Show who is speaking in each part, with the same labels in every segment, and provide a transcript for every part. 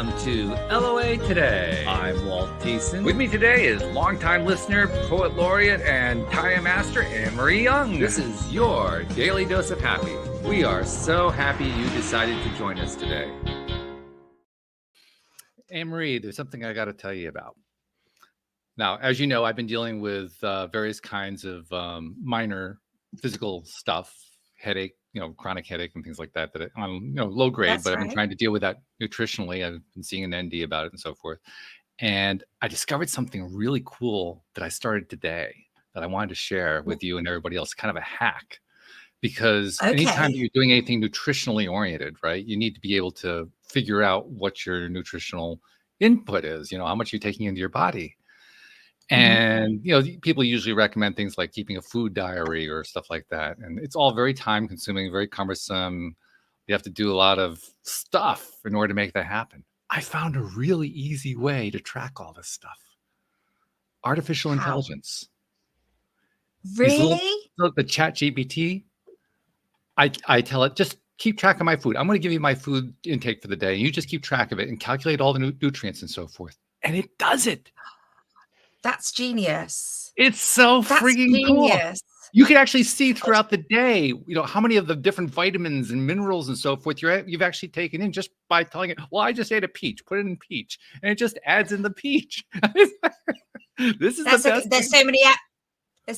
Speaker 1: Welcome to LOA Today. I'm Walt Thiessen. With me today is longtime listener, poet laureate, and Taya master Anne-Marie Young. This is your Daily Dose of Happy. We are so happy you decided to join us today. Anne-Marie, there's something I got to tell you about. Now, as you know, I've been dealing with various kinds of minor physical stuff, headache, chronic headache and things like that, I'm, low grade, but I've been trying to deal with that nutritionally. I've been seeing an ND about it and so forth. And I discovered something really cool that I started today that I wanted to share with you and everybody else, kind of a hack. Because anytime you're doing anything nutritionally oriented, right, you need to be able to figure out what your nutritional input is, how much you're taking into your body. And, people usually recommend things like keeping a food diary or stuff like that. And it's all very time consuming, very cumbersome. You have to do a lot of stuff in order to make that happen. I found a really easy way to track all this stuff. Artificial intelligence.
Speaker 2: Really?
Speaker 1: The chat GPT, I tell it, just keep track of my food. I'm going to give you my food intake for the day. You just keep track of it and calculate all the nutrients and so forth. And it does it.
Speaker 2: That's genius.
Speaker 1: It's so freaking cool. You can actually see throughout the day, how many of the different vitamins and minerals and so forth you've actually taken in just by telling it, well, I just ate a peach, put it in peach. And it just adds in the peach. This is the best.
Speaker 2: There's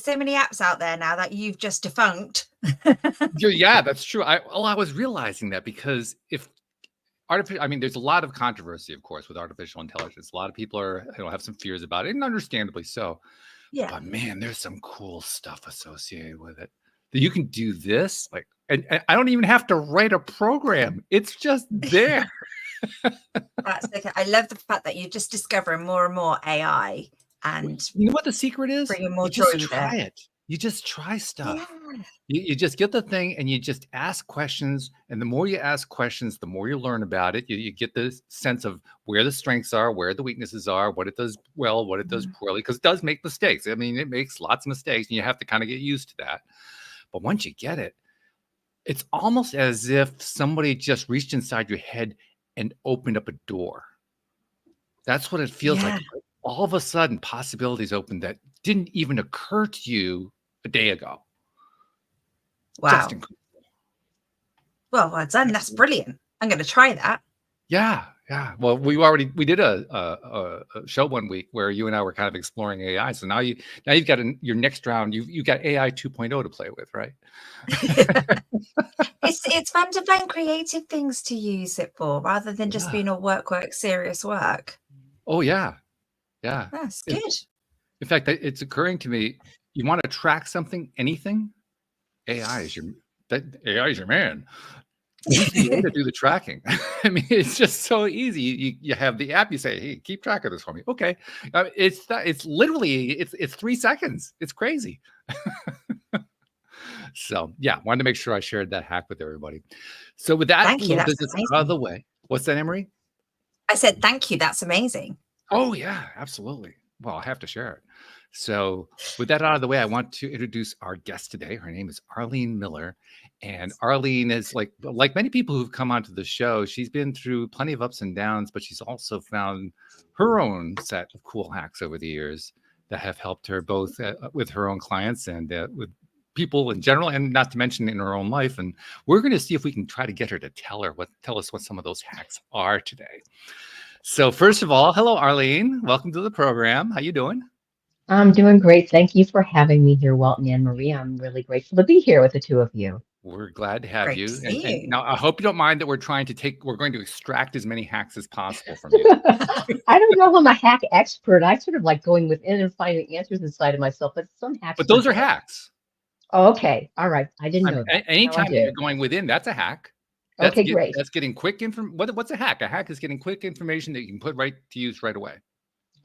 Speaker 2: so many apps out there now that you've just defunct.
Speaker 1: Yeah, that's true. I was realizing that because there's a lot of controversy, of course, with artificial intelligence. A lot of people have some fears about it, and understandably so. Yeah. But man, there's some cool stuff associated with it. That you can do this, and I don't even have to write a program. It's just there.
Speaker 2: That's okay. I love the fact that you're just discovering more and more AI, and
Speaker 1: you know what the secret is?
Speaker 2: Bringing more
Speaker 1: joy. Just try it. You just try stuff. Yeah. You just get the thing and you just ask questions. And the more you ask questions, the more you learn about it. You get the sense of where the strengths are, where the weaknesses are, what it does well, what it does poorly, because it does make mistakes. It makes lots of mistakes and you have to kind of get used to that. But once you get it, it's almost as if somebody just reached inside your head and opened up a door. That's what it feels like. All of a sudden, possibilities open that didn't even occur to you a day ago.
Speaker 2: Wow. Well done. That's brilliant. I'm going to try that.
Speaker 1: Yeah. Well, we did a show one week where you and I were kind of exploring AI. So now you've got your next round. You got AI 2.0 to play with, right?
Speaker 2: It's fun to find creative things to use it for, rather than just being all work, serious work.
Speaker 1: Oh yeah. Yeah.
Speaker 2: That's good.
Speaker 1: In fact, it's occurring to me, you want to track something, anything, AI is your man. Easy way to do the tracking. It's just so easy. You have the app, you say, hey, keep track of this for me. Okay. It's literally, it's 3 seconds. It's crazy. So yeah, wanted to make sure I shared that hack with everybody. So with that business out of the way, what's that, Anne-Marie?
Speaker 2: I said, thank you. That's amazing.
Speaker 1: Oh yeah, absolutely. Well, I have to share it. So with that out of the way, I want to introduce our guest today. Her name is Arlene Miller. And Arlene is like many people who've come onto the show, she's been through plenty of ups and downs, but she's also found her own set of cool hacks over the years that have helped her both with her own clients and with people in general, and not to mention in her own life. And we're going to see if we can try to get her to tell us what some of those hacks are today. So first of all, hello, Arlene. Welcome to the program. How you doing?
Speaker 3: I'm doing great. Thank you for having me here, Walt and Anne-Marie. I'm really grateful to be here with the two of you.
Speaker 1: We're glad to have you.
Speaker 2: To see you.
Speaker 1: Now, I hope you don't mind that we're going to extract as many hacks as possible from you.
Speaker 3: I don't know if I'm a hack expert. I sort of like going within and finding answers inside of myself, but some hacks.
Speaker 1: But those are hacks.
Speaker 3: Oh, okay. All right. I didn't know that.
Speaker 1: Anytime you're going within, that's a hack.
Speaker 3: Great.
Speaker 1: That's getting quick information. What's a hack? A hack is getting quick information that you can put right to use right away.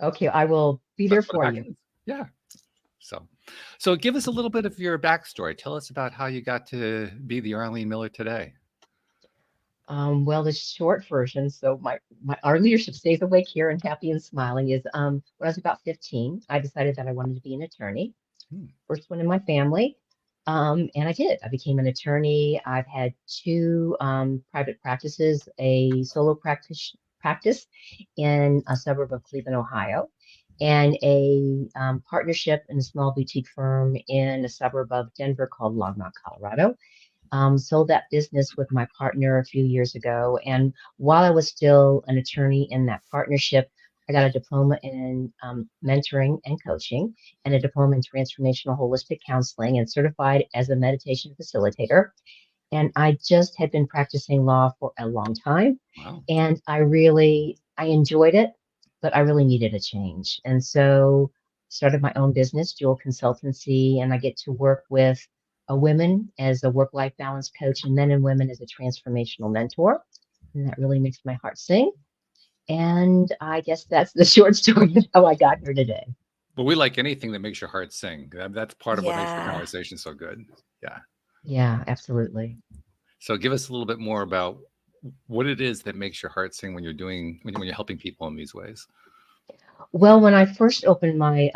Speaker 3: Okay, I will be there for you.
Speaker 1: Yeah. So give us a little bit of your backstory. Tell us about how you got to be the Arlene Miller today.
Speaker 3: Well, the short version. So our leadership stays awake here and happy and smiling is when I was about 15, I decided that I wanted to be an attorney. First one in my family. And I did. I became an attorney. I've had 2 private practices, a solo practice practice in a suburb of Cleveland, Ohio, and a partnership in a small boutique firm in a suburb of Denver called Longmont, Colorado. Sold that business with my partner a few years ago. And while I was still an attorney in that partnership, I got a diploma in mentoring and coaching and a diploma in transformational holistic counseling and certified as a meditation facilitator. And I just had been practicing law for a long time.
Speaker 1: Wow.
Speaker 3: And I enjoyed it, but I really needed a change. And so started my own business, Dual Consultancy, and I get to work with women as a work-life balance coach and men and women as a transformational mentor. And that really makes my heart sing. And I guess that's the short story of how I got here today.
Speaker 1: But we like anything that makes your heart sing. That's part of what makes the
Speaker 2: Yeah.
Speaker 1: conversation so good. Yeah.
Speaker 3: Yeah, absolutely.
Speaker 1: So give us a little bit more about what it is that makes your heart sing when you're helping people in these ways.
Speaker 3: Well, when I first opened my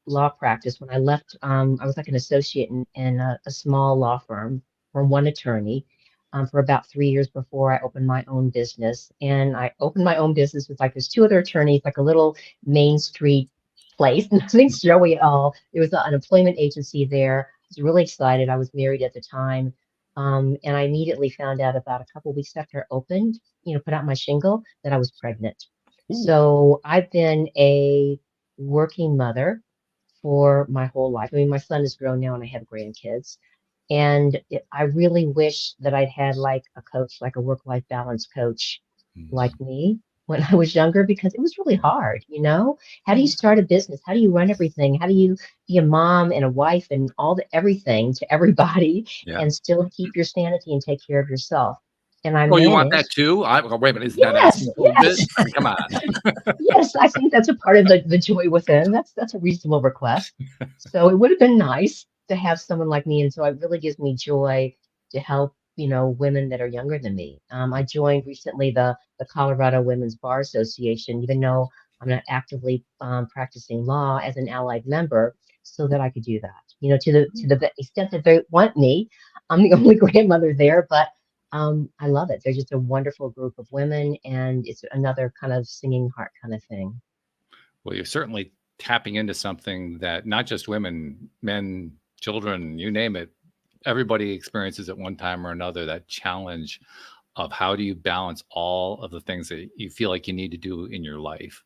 Speaker 3: law practice, when I left, I was like an associate in a small law firm for one attorney for about 3 years before I opened my own business. And I opened my own business with like there's two other attorneys, like a little Main Street place, nothing showy at all. There was an employment agency there. I was really excited. I was married at the time. And I immediately found out about a couple of weeks after I opened, put out my shingle that I was pregnant. So I've been a working mother for my whole life. I mean, my son is grown now and I have grandkids. And I really wish that I'd had like a coach, like a work-life balance coach like me when I was younger, because it was really hard, How do you start a business? How do you run everything? How do you be a mom and a wife and everything to everybody and still keep your sanity and take care of yourself? And I
Speaker 1: you want that too? Wait a minute, isn't that asking a little bit? I mean, come on.
Speaker 3: Yes, I think that's a part of the joy within. That's a reasonable request. So it would have been nice to have someone like me. And so it really gives me joy to help, women that are younger than me. I joined recently the Colorado Women's Bar Association, even though I'm not actively practicing law as an allied member, so that I could do that. To the extent that they want me, I'm the only grandmother there, but I love it. They're just a wonderful group of women, and it's another kind of singing heart kind of thing.
Speaker 1: Well, you're certainly tapping into something that not just women, men, children, you name it, everybody experiences at one time or another, that challenge of how do you balance all of the things that you feel like you need to do in your life.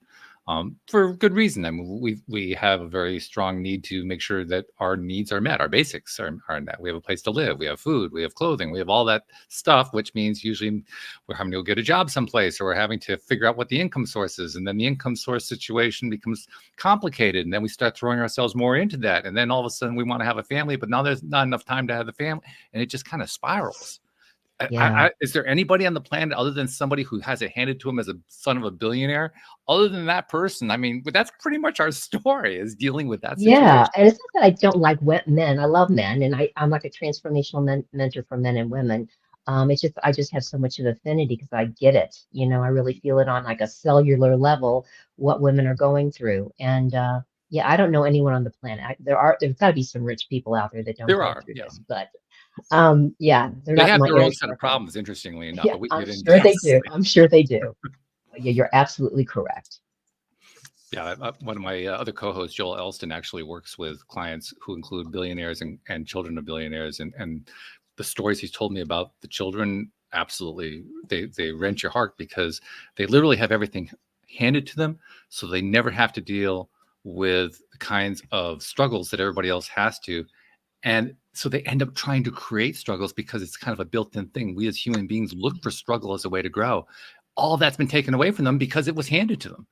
Speaker 1: For good reason. I mean, we have a very strong need to make sure that our needs are met. Our basics are met. We have a place to live. We have food. We have clothing. We have all that stuff, which means usually we're having to go get a job someplace, or we're having to figure out what the income source is. And then the income source situation becomes complicated. And then we start throwing ourselves more into that. And then all of a sudden we want to have a family, but now there's not enough time to have the family. And it just kind of spirals.
Speaker 3: Yeah.
Speaker 1: Is there anybody on the planet other than somebody who has it handed to him as a son of a billionaire? Other than that person, I mean, that's pretty much our story, is dealing with that situation.
Speaker 3: Yeah, and it's not that I don't like men. I love men, and I'm like a transformational mentor for men and women. It's just I just have so much of affinity because I get it. I really feel it on like a cellular level what women are going through. And yeah, I don't know anyone on the planet. There's got to be some rich people out there that don't go through this, but yeah,
Speaker 1: they have their own set of problems, interestingly enough.
Speaker 3: Yeah,
Speaker 1: but
Speaker 3: I'm sure they do. I'm sure they do. Yeah, you're absolutely correct.
Speaker 1: Yeah, one of my other co-hosts, Joel Elston, actually works with clients who include billionaires and children of billionaires, and the stories he's told me about the children, absolutely, they wrench your heart because they literally have everything handed to them, so they never have to deal with the kinds of struggles that everybody else has to. And so they end up trying to create struggles because it's kind of a built-in thing. We as human beings look for struggle as a way to grow. All that's been taken away from them because it was handed to them.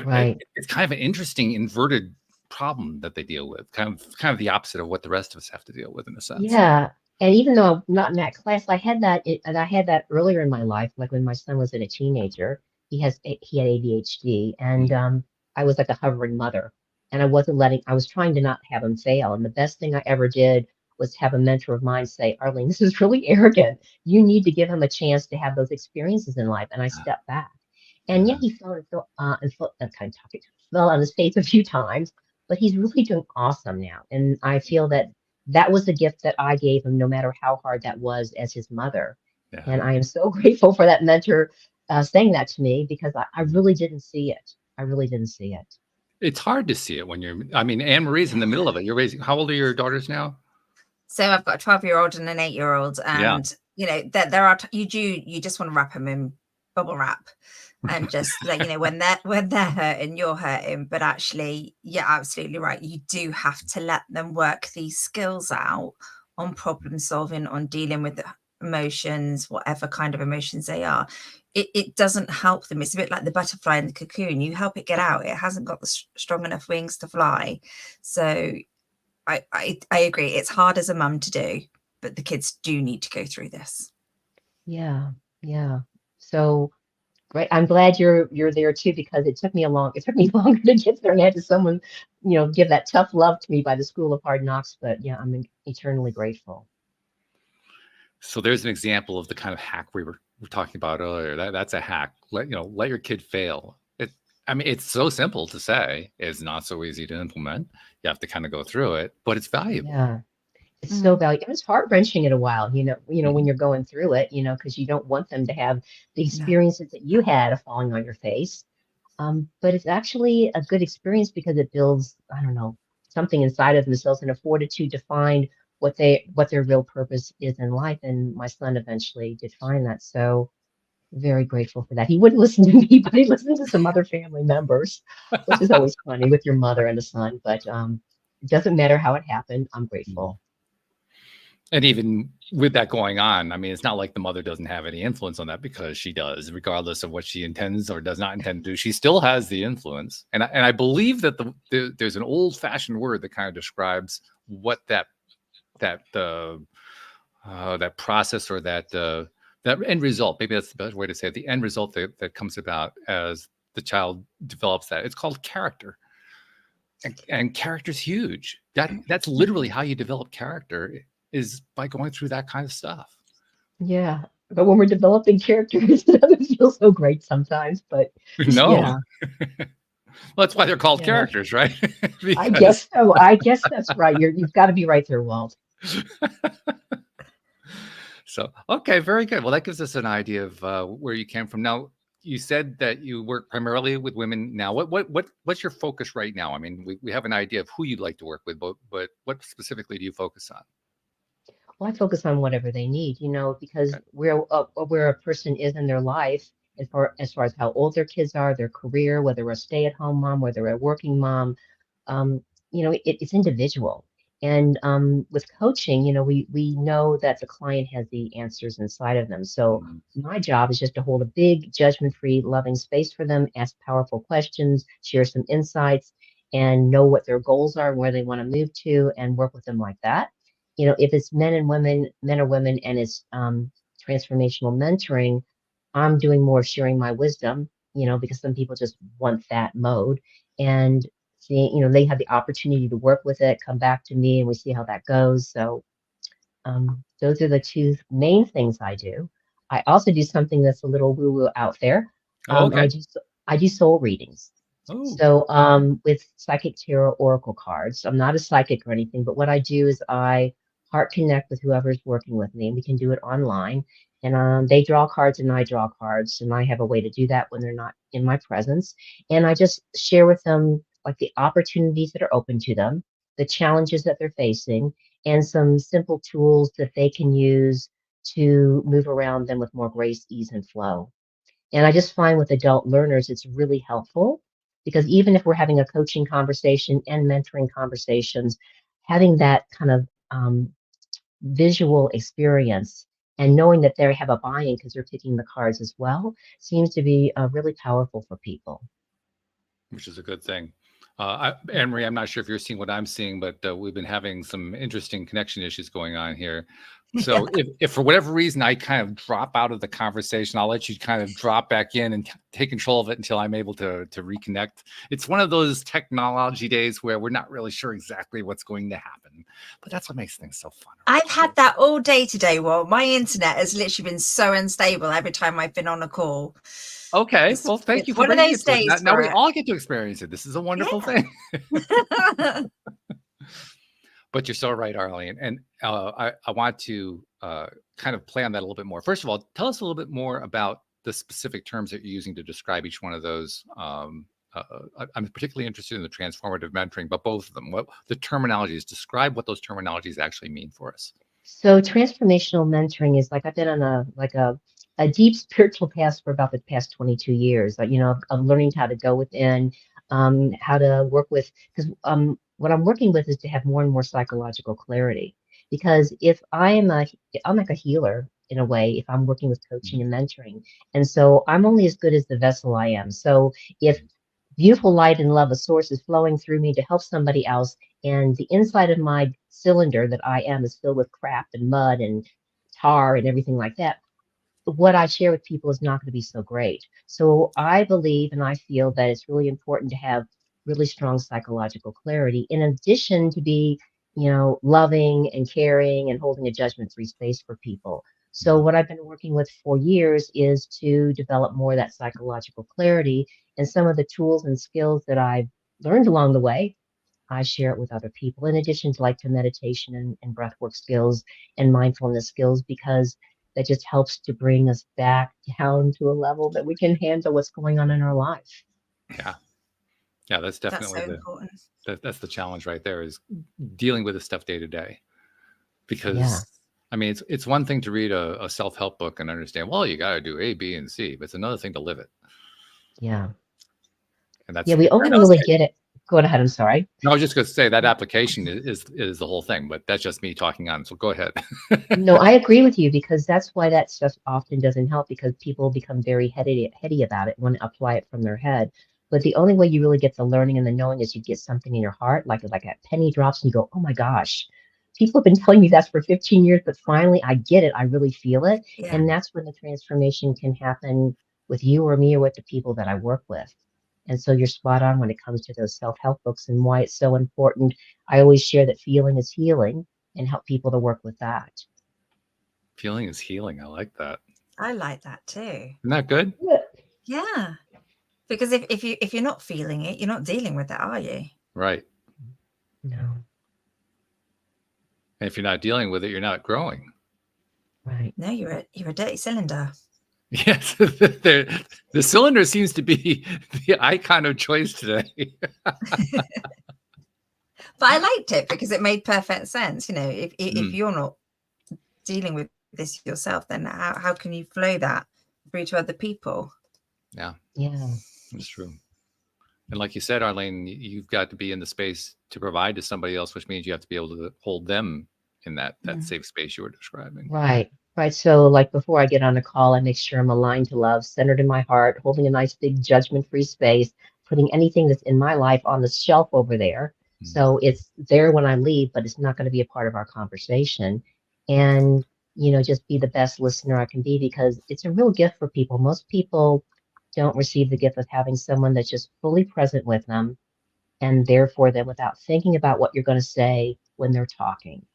Speaker 3: Right.
Speaker 1: It's kind of an interesting inverted problem that they deal with, kind of the opposite of what the rest of us have to deal with in a sense.
Speaker 3: Yeah. And even though I'm not in that class, I had that earlier in my life, like when my son was a teenager. He had ADHD, and I was like a hovering mother. And I was trying to not have him fail. And the best thing I ever did was have a mentor of mine say, Arlene, this is really arrogant. You need to give him a chance to have those experiences in life. And I stepped back. And yeah, he fell on his face a few times, but he's really doing awesome now. And I feel that was a gift that I gave him, no matter how hard that was as his mother. Yeah. And I am so grateful for that mentor saying that to me because I really didn't see it. I really didn't see it.
Speaker 1: It's hard to see it when you're, I mean, Anne Marie's in the middle of it. You're raising, how old are your daughters now?
Speaker 2: So I've got a 12-year-old and an 8-year-old, and you know that there are you just want to wrap them in bubble wrap and just like, you know, when they're hurting, you're hurting. But actually, you're absolutely right. You do have to let them work these skills out on problem solving, on dealing with emotions, whatever kind of emotions they are. It doesn't help them. It's a bit like the butterfly in the cocoon. You help it get out. It hasn't got the strong enough wings to fly. So I agree. It's hard as a mum to do, but the kids do need to go through this.
Speaker 3: Yeah, yeah. So great. I'm glad you're there too, because it took me longer to get there, and I had to someone, you know, give that tough love to me by the School of Hard Knocks. But yeah, I'm eternally grateful.
Speaker 1: So there's an example of the kind of hack we were talking about earlier. That's a hack. Let your kid fail. I mean, it's so simple to say. It's not so easy to implement. You have to kind of go through it, but it's valuable.
Speaker 3: Yeah, it's so valuable. It was heart-wrenching in a while, you know, when you're going through it, you know, because you don't want them to have the experiences that you had of falling on your face. But it's actually a good experience because it builds, I don't know, something inside of themselves and a fortitude to find what their real purpose is in life. And my son eventually did find that. So very grateful for that. He wouldn't listen to me, but he listened to some other family members, which is always funny with your mother and a son. But it doesn't matter how it happened. I'm grateful.
Speaker 1: And even with that going on, I mean, it's not like the mother doesn't have any influence on that, because she does, regardless of what she intends or does not intend to do. She still has the influence. And I believe that there's an old-fashioned word that kind of describes what that process or that end result, maybe that's the best way to say it, the end result that comes about as the child develops that. It's called character. And character's huge. That's literally how you develop character, is by going through that kind of stuff.
Speaker 3: Yeah. But when we're developing characters, it doesn't feel so great sometimes. But
Speaker 1: no.
Speaker 3: Yeah.
Speaker 1: Well, that's why they're called characters, right?
Speaker 3: I guess so. I guess that's right. You've got to be right there, Walt.
Speaker 1: So, okay, very good. Well, that gives us an idea of where you came from. Now, you said that you work primarily with women now. What's your focus right now? I mean, we have an idea of who you'd like to work with, but what specifically do you focus on?
Speaker 3: Well, I focus on whatever they need, you know, because where a person is in their life, as far as how old their kids are, their career, whether they're a stay-at-home mom, whether they're a working mom, you know, it's individual. And with coaching, you know, we know that the client has the answers inside of them. So my job is just to hold a big, judgment-free, loving space for them, ask powerful questions, share some insights, and know what their goals are, where they want to move to, and work with them like that. You know, if it's men or women, and it's transformational mentoring, I'm doing more sharing my wisdom, you know, because some people just want that mode. And seeing, you know, they have the opportunity to work with it, come back to me, and we see how that goes. So those are the two main things I do. I also do something that's a little woo-woo out there. I do soul readings. So with psychic tarot oracle cards, I'm not a psychic or anything, but what I do is I heart connect with whoever's working with me, and we can do it online. And they draw cards and I draw cards, and I have a way to do that when they're not in my presence. And I just share with them like the opportunities that are open to them, the challenges that they're facing, and some simple tools that they can use to move around them with more grace, ease, and flow. And I just find with adult learners, it's really helpful, because even if we're having a coaching conversation and mentoring conversations, having that kind of visual experience and knowing that they have a buy-in because they're picking the cards as well seems to be really powerful for people.
Speaker 1: Which is a good thing. Anne-Marie, I'm not sure if you're seeing what I'm seeing, but we've been having some interesting connection issues going on here. So if for whatever reason I kind of drop out of the conversation, I'll let you kind of drop back in and take control of it until I'm able to reconnect. It's one of those technology days where we're not really sure exactly what's going to happen, but that's what makes things so fun.
Speaker 2: I've had that all day today. Well, my internet has literally been so unstable every time I've been on a call.
Speaker 1: Okay, well, thank you for
Speaker 2: one of those days.
Speaker 1: Now we all get to experience it. This is a wonderful thing. But you're so right, Arlene. And I want to kind of play on that a little bit more. First of all, tell us a little bit more about the specific terms that you're using to describe each one of those. I'm particularly interested in the transformative mentoring, but both of them. What the terminologies, describe what those terminologies actually mean for us.
Speaker 3: So transformational mentoring is like I've been on a deep spiritual path for about the past 22 years. Like, of learning how to go within, how to work with, because what I'm working with is to have more and more psychological clarity. Because if I'm like a healer in a way, if I'm working with coaching and mentoring, and so I'm only as good as the vessel I am. So if beautiful light and love, a source is flowing through me to help somebody else, and the inside of my cylinder that I am is filled with crap and mud and tar and everything like that, what I share with people is not going to be so great. So I believe and I feel that it's really important to have really strong psychological clarity, in addition to be, loving and caring and holding a judgment-free space for people. So what I've been working with for years is to develop more of that psychological clarity, and some of the tools and skills that I've learned along the way, I share it with other people, in addition to meditation and breathwork skills and mindfulness skills, because that just helps to bring us back down to a level that we can handle what's going on in our life.
Speaker 1: Yeah. Yeah, that's definitely
Speaker 2: so important.
Speaker 1: That's the challenge right there, is dealing with this stuff day to day. Because I mean, it's one thing to read a self-help book and understand, well, you got to do A, B, and C, but it's another thing to live it.
Speaker 3: Yeah.
Speaker 1: And that's,
Speaker 3: we only really get it. Go ahead. I'm sorry.
Speaker 1: No, I was just going to say that application is the whole thing, but that's just me talking on. So go ahead.
Speaker 3: No, I agree with you, because that's why that stuff often doesn't help, because people become very heady about it, want to apply it from their head. But the only way you really get the learning and the knowing is you get something in your heart, like a penny drops, and you go, oh my gosh, people have been telling me that for 15 years, but finally I get it. I really feel it.
Speaker 2: Yeah.
Speaker 3: And that's when the transformation can happen with you or me or with the people that I work with. And so you're spot on when it comes to those self-help books and why it's so important. I always share that feeling is healing and help people to work with that.
Speaker 1: Feeling is healing. I like that.
Speaker 2: I like that too.
Speaker 1: Isn't that good?
Speaker 2: Yeah. Because if you're not feeling it, you're not dealing with it, are you?
Speaker 1: Right.
Speaker 3: No.
Speaker 1: And if you're not dealing with it, you're not growing.
Speaker 3: Right.
Speaker 2: No, you're a dirty cylinder.
Speaker 1: Yes, the cylinder seems to be the icon of choice today.
Speaker 2: But I liked it because it made perfect sense. If you're not dealing with this yourself, then how can you flow that through to other people?
Speaker 3: Yeah,
Speaker 1: that's true. And like you said, Arlene, you've got to be in the space to provide to somebody else, which means you have to be able to hold them in that safe space you were describing.
Speaker 3: Right. So like before I get on a call, I make sure I'm aligned to love, centered in my heart, holding a nice big judgment-free space, putting anything that's in my life on the shelf over there. So it's there when I leave, but it's not going to be a part of our conversation. And, just be the best listener I can be, because it's a real gift for people. Most people don't receive the gift of having someone that's just fully present with them and there for them without thinking about what you're going to say when they're talking.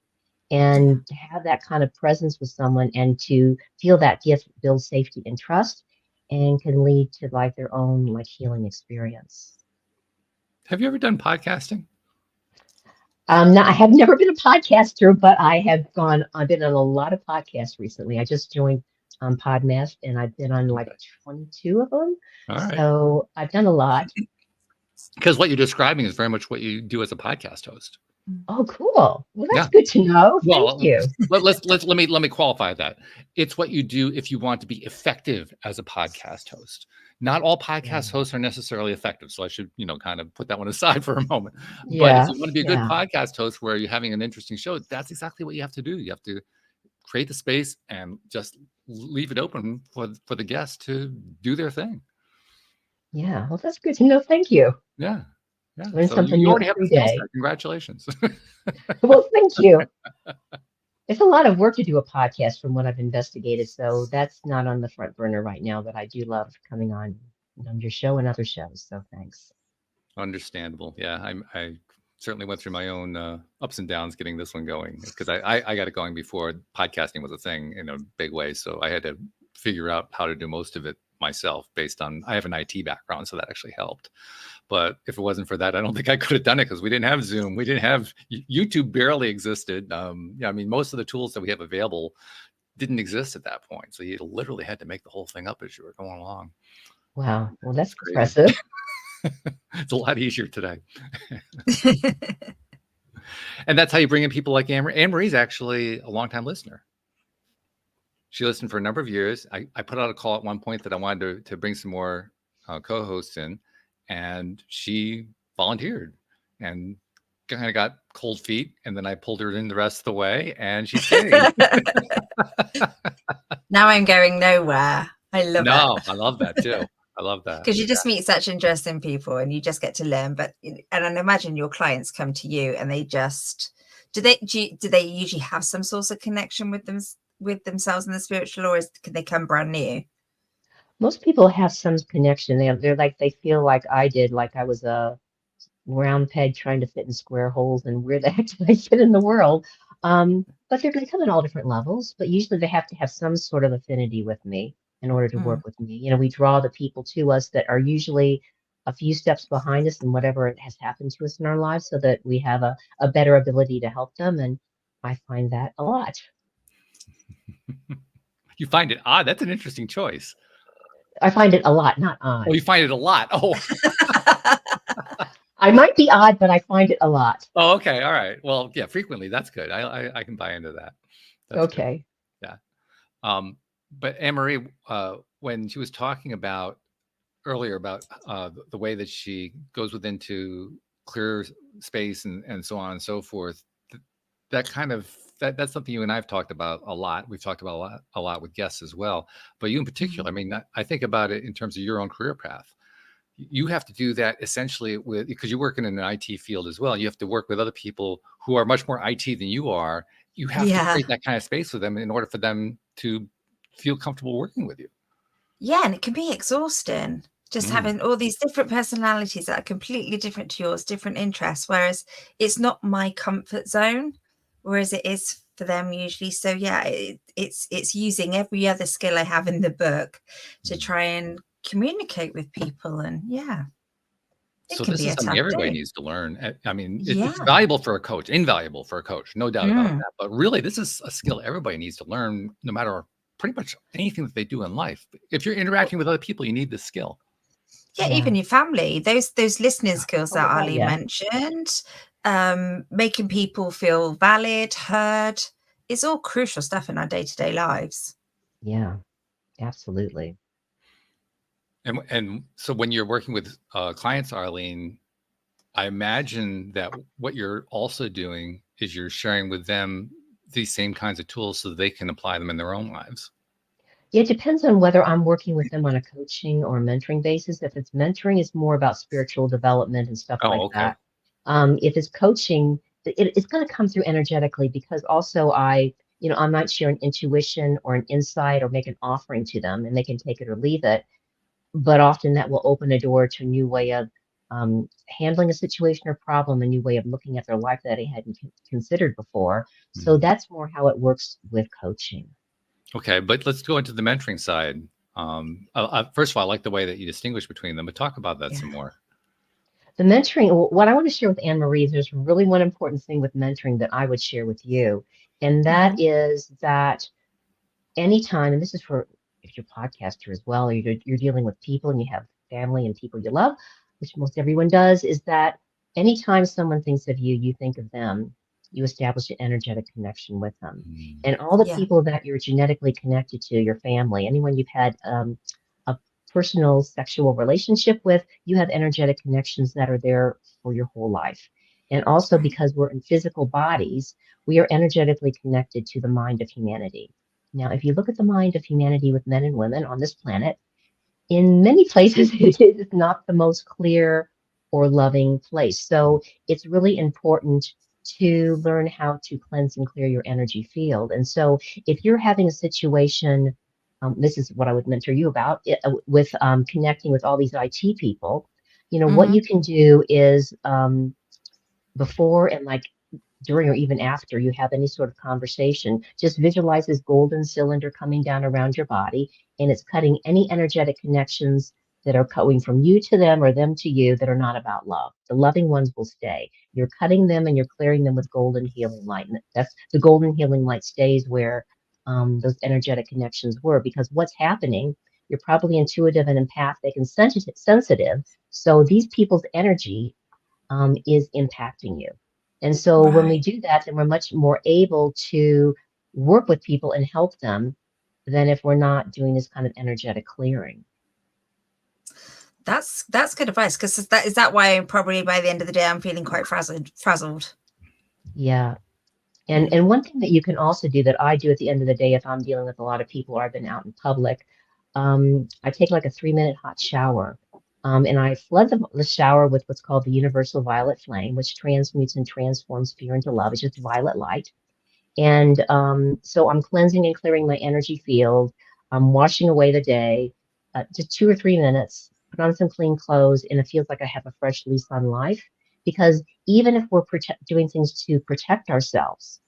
Speaker 3: And to have that kind of presence with someone and to feel that gift builds safety and trust, and can lead to their own healing experience.
Speaker 1: Have you ever done podcasting?
Speaker 3: No, I have never been a podcaster, but I've been on a lot of podcasts recently. I just joined Podmatch, and I've been on 22 of them.
Speaker 1: All right.
Speaker 3: So I've done a lot.
Speaker 1: Because what you're describing is very much what you do as a podcast host.
Speaker 3: Oh, cool. Well, that's good to know. Thank you.
Speaker 1: Let me qualify that. It's what you do if you want to be effective as a podcast host. Not all podcast hosts are necessarily effective, so I should, kind of put that one aside for a moment. But if you want to be a good podcast host where you're having an interesting show, that's exactly what you have to do. You have to create the space and just leave it open for the guests to do their thing.
Speaker 3: Yeah, well, that's good to know. Thank you.
Speaker 1: Yeah.
Speaker 3: Learn
Speaker 1: So
Speaker 3: something
Speaker 1: you
Speaker 3: new
Speaker 1: already have
Speaker 3: every
Speaker 1: the skill
Speaker 3: day.
Speaker 1: set. Congratulations.
Speaker 3: Well, thank you. It's a lot of work to do a podcast from what I've investigated, so that's not on the front burner right now, but I do love coming on your show and other shows, so thanks.
Speaker 1: Understandable. Yeah, I certainly went through my own ups and downs getting this one going, because I got it going before podcasting was a thing in a big way, so I had to figure out how to do most of it myself based on, I have an IT background, so that actually helped. But if it wasn't for that, I don't think I could have done it, because we didn't have Zoom. We didn't have YouTube, barely existed. I mean, most of the tools that we have available didn't exist at that point. So you literally had to make the whole thing up as you were going along.
Speaker 3: Wow. Well,
Speaker 1: It's
Speaker 3: that's
Speaker 1: crazy.
Speaker 3: impressive.
Speaker 1: It's a lot easier today. And that's how you bring in people like Anne. Anne Marie's actually a longtime listener. She listened for a number of years. I put out a call at one point that I wanted to bring some more co-hosts in, and she volunteered and kind of got cold feet. And then I pulled her in the rest of the way, and she stayed.
Speaker 2: Now I'm going nowhere. I love it.
Speaker 1: I love that too. I love that.
Speaker 2: Because you just meet such interesting people and you just get to learn. But and I imagine your clients come to you and they just do they usually have some sort of connection with themselves in the spiritual, or can they come brand new?
Speaker 3: Most people have some connection. They're like, they feel like I did, like I was a round peg trying to fit in square holes, and where the heck did I fit in the world? But they come in all different levels, but usually they have to have some sort of affinity with me in order to work with me. You know, we draw the people to us that are usually a few steps behind us in whatever it has happened to us in our lives, so that we have a better ability to help them. And I find that a lot.
Speaker 1: You find it odd? That's an interesting choice.
Speaker 3: I find it a lot, not odd.
Speaker 1: Oh, you find it a lot. Oh.
Speaker 3: I might be odd, but I find it a lot.
Speaker 1: Oh, okay. All right. Well, yeah, frequently. That's good. I can buy into that. That's
Speaker 3: okay.
Speaker 1: Good. Yeah. But Anne Marie, when she was talking about earlier about the way that she goes within to clear space and so on and so forth, that kind of that's something you and I've talked about a lot. We've talked about a lot with guests as well. But you in particular, I mean, I think about it in terms of your own career path. You have to do that essentially because you're working in an IT field as well. You have to work with other people who are much more IT than you are. You have to create that kind of space with them in order for them to feel comfortable working with you.
Speaker 2: Yeah, and it can be exhausting just having all these different personalities that are completely different to yours, different interests, whereas it's not my comfort zone, whereas it is for them usually. So yeah, it's using every other skill I have in the book to try and communicate with people. And yeah,
Speaker 1: so this is something everybody needs to learn. I mean, it's valuable for a coach, invaluable for a coach, no doubt about that. But really, this is a skill everybody needs to learn, no matter pretty much anything that they do in life. If you're interacting with other people, you need this skill.
Speaker 2: Yeah, even your family, those listening skills that Arlene mentioned, making people feel valid, heard, it's all crucial stuff in our day-to-day lives.
Speaker 3: Yeah, absolutely.
Speaker 1: And so when you're working with clients, Arlene, I imagine that what you're also doing is you're sharing with them these same kinds of tools so that they can apply them in their own lives.
Speaker 3: Yeah, it depends on whether I'm working with them on a coaching or mentoring basis. If it's mentoring, it's more about spiritual development and stuff like that. If it's coaching, it's going to come through energetically, because also I might share an intuition or an insight or make an offering to them, and they can take it or leave it. But often that will open a door to a new way of handling a situation or problem, a new way of looking at their life that they hadn't considered before. So that's more how it works with coaching.
Speaker 1: Okay, but let's go into the mentoring side. First of all, I like the way that you distinguish between them, but talk about that some more.
Speaker 3: The mentoring, what I want to share with Anne Marie, there's really one important thing with mentoring that I would share with you. And that is that anytime, and this is for if you're a podcaster as well, or you're dealing with people and you have family and people you love, which most everyone does, is that anytime someone thinks of you, you think of them. You establish an energetic connection with them. And all the people that you're genetically connected to, your family, anyone you've had a personal sexual relationship with, you have energetic connections that are there for your whole life. And also, because we're in physical bodies, we are energetically connected to the mind of humanity. Now, if you look at the mind of humanity with men and women on this planet, in many places, it is not the most clear or loving place. So it's really important to learn how to cleanse and clear your energy field. And so if you're having a situation, this is what I would mentor you about, with connecting with all these IT people, what you can do is before and like during or even after you have any sort of conversation, just visualize this golden cylinder coming down around your body, and it's cutting any energetic connections that are going from you to them or them to you that are not about love. The loving ones will stay. You're cutting them and you're clearing them with golden healing light. And that's the golden healing light stays where those energetic connections were, because what's happening, you're probably intuitive and empathic and sensitive. So these people's energy is impacting you. And so when we do that, then we're much more able to work with people and help them than if we're not doing this kind of energetic clearing.
Speaker 2: That's good advice, because is that why probably by the end of the day I'm feeling quite frazzled.
Speaker 3: Yeah. And one thing that you can also do, that I do at the end of the day if I'm dealing with a lot of people or I've been out in public, I take like a 3-minute hot shower. And I flood the shower with what's called the universal violet flame, which transmutes and transforms fear into love. It's just violet light. And so I'm cleansing and clearing my energy field. I'm washing away the day, just 2 or 3 minutes, put on some clean clothes, and it feels like I have a fresh lease on life. Because even if we're doing things to protect ourselves,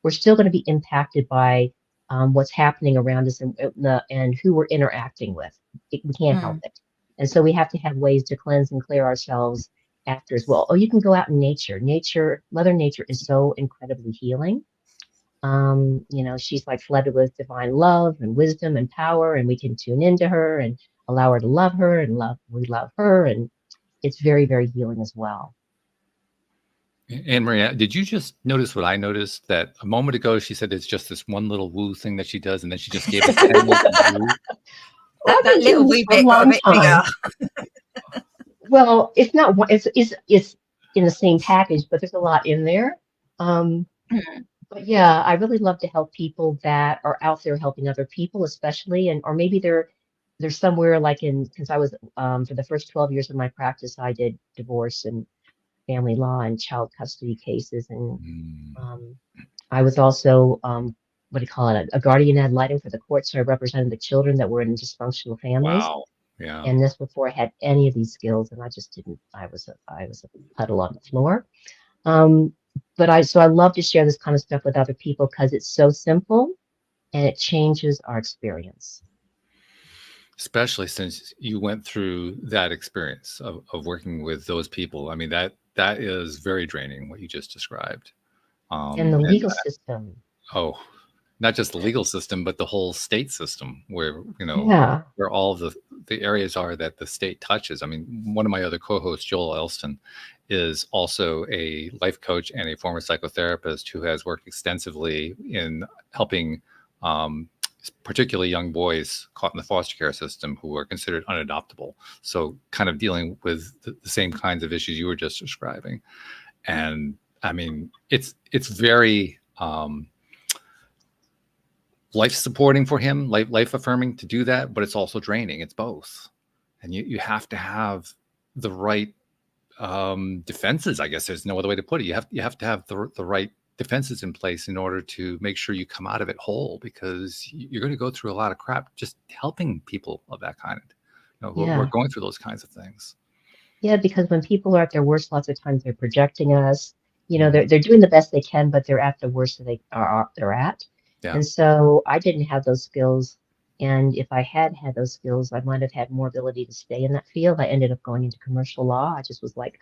Speaker 3: we're still going to be impacted by what's happening around us and who we're interacting with. We can't help it. And so we have to have ways to cleanse and clear ourselves after as well. Oh, you can go out in nature. Mother Nature is so incredibly healing. She's like flooded with divine love and wisdom and power, and we can tune into her and allow her to love her, and we love her. And it's very, very healing as well.
Speaker 1: And Maria, did you just notice what I noticed? That a moment ago she said it's just this one little woo thing that she does, and then she just gave it 10 minutes of woo.
Speaker 2: That little wee bit got a bit bigger.
Speaker 3: Well, it's not one. It's in the same package, but there's a lot in there. But yeah, I really love to help people that are out there helping other people, especially, or maybe they're somewhere like because I was for the first 12 years of my practice, I did divorce and family law and child custody cases, and I was also what do you call it, a guardian ad litem for the court, so I represented the children that were in dysfunctional families.
Speaker 1: Wow. Yeah.
Speaker 3: And this before I had any of these skills, and I just didn't. I was a puddle on the floor. But I love to share this kind of stuff with other people because it's so simple and it changes our experience.
Speaker 1: Especially since you went through that experience of working with those people. I mean, that is very draining, what you just described.
Speaker 3: And the legal system.
Speaker 1: Oh, not just the legal system, but the whole state system where, where all of the areas are that the state touches. I mean, one of my other co-hosts, Joel Elston, is also a life coach and a former psychotherapist who has worked extensively in helping particularly young boys caught in the foster care system who are considered unadoptable. So kind of dealing with the same kinds of issues you were just describing. And I mean, it's very life supporting for him, life affirming to do that, but it's also draining. It's both. And you have to have the right defenses. I guess there's no other way to put it. You have to have the right defenses in place in order to make sure you come out of it whole, because you're going to go through a lot of crap just helping people of that kind, who are going through those kinds of things.
Speaker 3: Yeah, because when people are at their worst, lots of times they're projecting us. They're doing the best they can, but they're at the worst that they're at. Yeah. And so I didn't have those skills. And if I had those skills, I might have had more ability to stay in that field. I ended up going into commercial law. I just was like,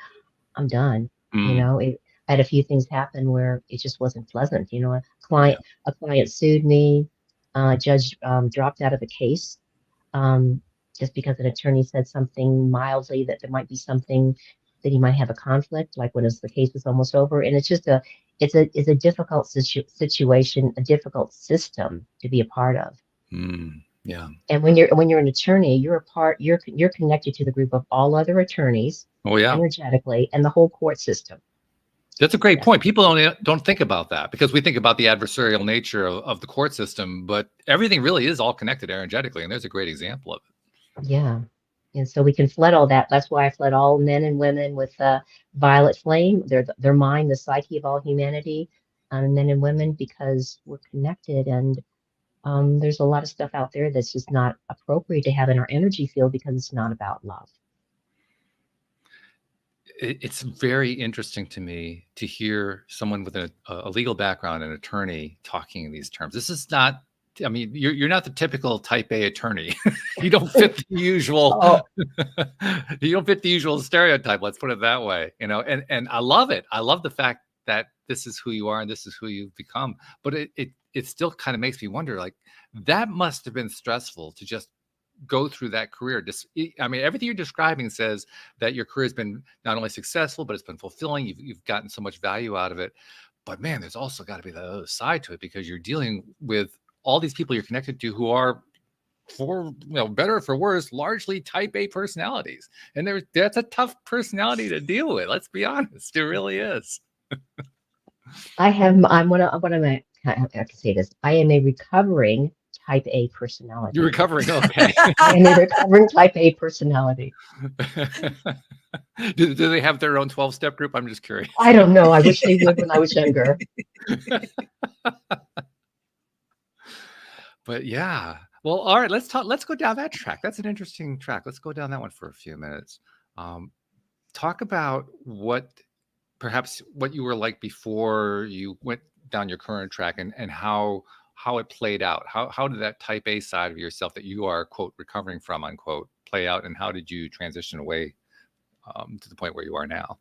Speaker 3: I'm done. I had a few things happen where it just wasn't pleasant. A client sued me. A judge dropped out of the case just because an attorney said something mildly that there might be something that he might have a conflict, like when the case was almost over. And it's just it's a difficult situation, a difficult system to be a part of.
Speaker 1: Yeah.
Speaker 3: And when you're an attorney, you're connected to the group of all other attorneys.
Speaker 1: Oh yeah.
Speaker 3: Energetically, and the whole court system.
Speaker 1: That's a great point. People don't think about that, because we think about the adversarial nature of the court system, but everything really is all connected energetically, and there's a great example of it.
Speaker 3: Yeah. And so we can flood all that. That's why I flood all men and women with violet flame, their mind, the psyche of all humanity, men and women, because we're connected. And there's a lot of stuff out there that's just not appropriate to have in our energy field because it's not about love.
Speaker 1: It's very interesting to me to hear someone with a legal background, an attorney, talking in these terms. This is not, I mean, you're not the typical type A attorney. You don't fit the usual, you don't fit the usual stereotype. Let's put it that way, and I love it. I love the fact that this is who you are and this is who you've become. But it still kind of makes me wonder, like, that must have been stressful to just go through that career. I mean, everything you're describing says that your career has been not only successful, but it's been fulfilling. You've gotten so much value out of it. But man, there's also got to be the other side to it, because you're dealing with all these people you're connected to who are, for better or for worse, largely type A personalities. And that's a tough personality to deal with. Let's be honest. It really is.
Speaker 3: I can say this. I am a recovering type A personality.
Speaker 1: You're recovering, okay.
Speaker 3: I am a recovering type A personality.
Speaker 1: Do they have their own 12-step group? I'm just curious.
Speaker 3: I don't know. I wish they would when I was younger.
Speaker 1: But yeah. Well, all right, let's go down that track. That's an interesting track. Let's go down that one for a few minutes. Talk about perhaps what you were like before you went down your current track, and how it played out. How did that type A side of yourself that you are, quote, recovering from, unquote, play out, and how did you transition away to the point where you are now?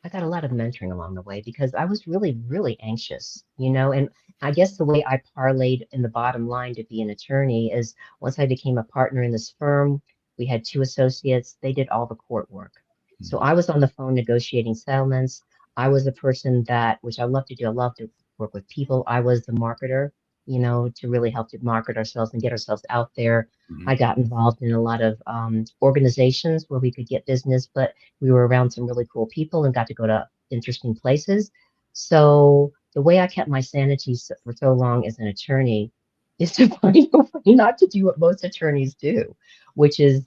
Speaker 3: I got a lot of mentoring along the way, because I was really, really anxious, and I guess the way I parlayed in the bottom line to be an attorney is, once I became a partner in this firm, we had 2 associates. They did all the court work. So I was on the phone negotiating settlements. I was the person which I love to do. I love to work with people. I was the marketer, to really help to market ourselves and get ourselves out there. I got involved in a lot of organizations where we could get business, but we were around some really cool people and got to go to interesting places. So the way I kept my sanity for so long as an attorney is to find a way not to do what most attorneys do, which is,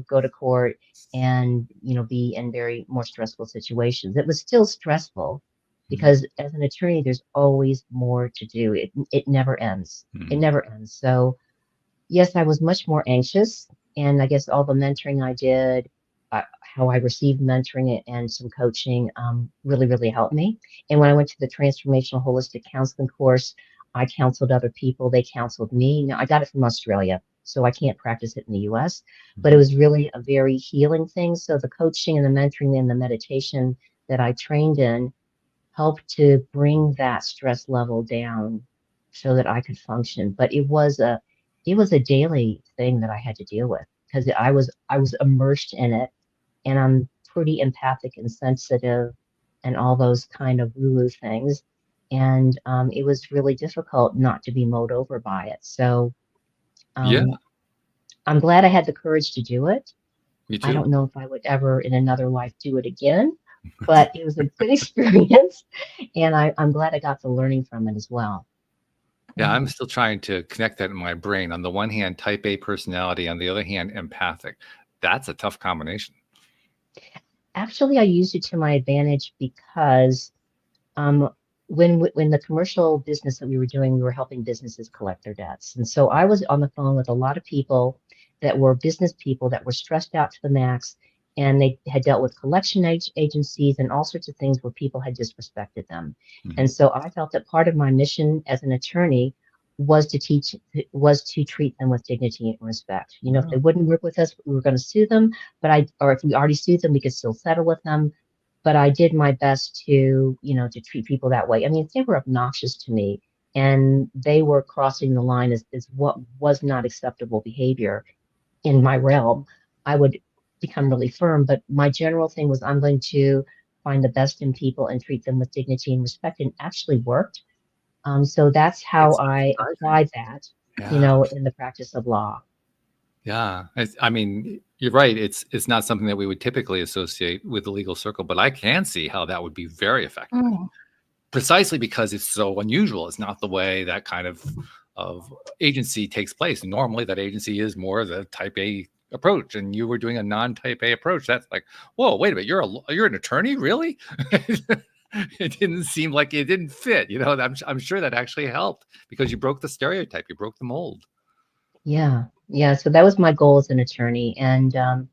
Speaker 3: go to court and, be in very more stressful situations. It was still stressful, because as an attorney, there's always more to do. It never ends. It never ends. So yes, I was much more anxious, and I guess all the mentoring I did, how I received mentoring and some coaching, really, really helped me. And when I went to the Transformational Holistic Counseling course, I counseled other people. They counseled me. Now, I got it from Australia, so I can't practice it in the US, but it was really a very healing thing. So the coaching and the mentoring and the meditation that I trained in helped to bring that stress level down so that I could function. But it was a daily thing that I had to deal with, because I was immersed in it, and I'm pretty empathic and sensitive and all those kind of woo-woo things. And it was really difficult not to be mowed over by it. So I'm glad I had the courage to do it.
Speaker 1: Me too.
Speaker 3: I don't know if I would ever in another life do it again, but it was a good experience, and I'm glad I got the learning from it as well.
Speaker 1: Yeah, I'm still trying to connect that in my brain. On the one hand, type A personality, on the other hand, empathic. That's a tough combination.
Speaker 3: Actually, I used it to my advantage, because when the commercial business that we were doing, we were helping businesses collect their debts. And so I was on the phone with a lot of people that were business people that were stressed out to the max, and they had dealt with collection agencies and all sorts of things where people had disrespected them. And so I felt that part of my mission as an attorney was to treat them with dignity and respect. If they wouldn't work with us, we were going to sue them, or if we already sued them, we could still settle with them. But I did my best to treat people that way. I mean, if they were obnoxious to me and they were crossing the line as what was not acceptable behavior in my realm, I would become really firm. But my general thing was, I'm going to find the best in people and treat them with dignity and respect, and actually worked. So that's how I applied that, in the practice of law.
Speaker 1: Yeah. I mean, you're right. It's not something that we would typically associate with the legal circle, but I can see how that would be very effective. Precisely because it's so unusual. It's not the way that kind of agency takes place. Normally that agency is more the type A approach, and you were doing a non-type A approach. That's like, whoa, wait a minute, you're an attorney, really? It didn't seem like it didn't fit. I'm sure that actually helped, because you broke the stereotype, you broke the mold.
Speaker 3: Yeah. So that was my goal as an attorney, and that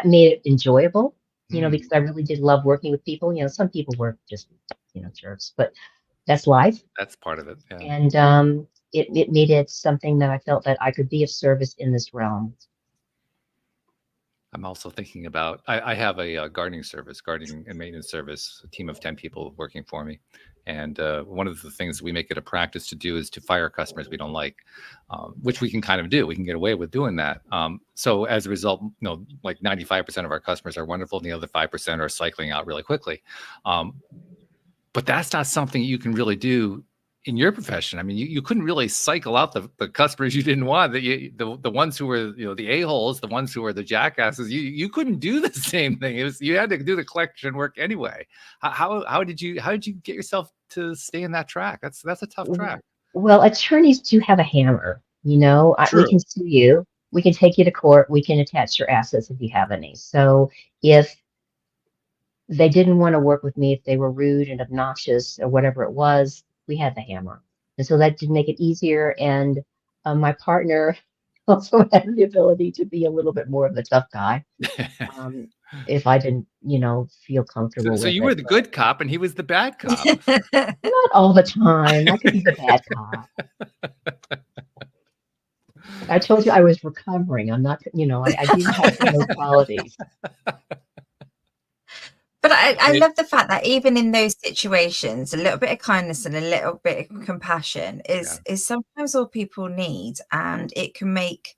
Speaker 3: made it enjoyable. Because I really did love working with people. Some people were just jerks, but that's life.
Speaker 1: That's part of it. Yeah.
Speaker 3: And it made it something that I felt that I could be of service in this realm.
Speaker 1: I'm also thinking about, I have a gardening and maintenance service, a team of 10 people working for me. And one of the things we make it a practice to do is to fire customers we don't like, which we can kind of do. We can get away with doing that. So as a result, like 95% of our customers are wonderful, and the other 5% are cycling out really quickly. But that's not something you can really do in your profession. I mean, you couldn't really cycle out the customers you didn't want, the ones who were, the a-holes, the ones who were the jackasses. You couldn't do the same thing. You had to do the collection work anyway. How did you get yourself to stay in that track? That's a tough track.
Speaker 3: Well, attorneys do have a hammer. We
Speaker 1: True.
Speaker 3: can sue you. We can take you to court. We can attach your assets if you have any. So if they didn't want to work with me, if they were rude and obnoxious or whatever it was, we had the hammer. And so that did make it easier. And my partner also had the ability to be a little bit more of a tough guy. If I didn't, feel comfortable
Speaker 1: So
Speaker 3: with
Speaker 1: you
Speaker 3: it.
Speaker 1: were the good cop and he was the bad cop.
Speaker 3: Not all the time. I could be the bad cop. I told you I was recovering. I'm not, I do have those qualities.
Speaker 2: But I love the fact that even in those situations, a little bit of kindness and a little bit of compassion is sometimes all people need, and it can make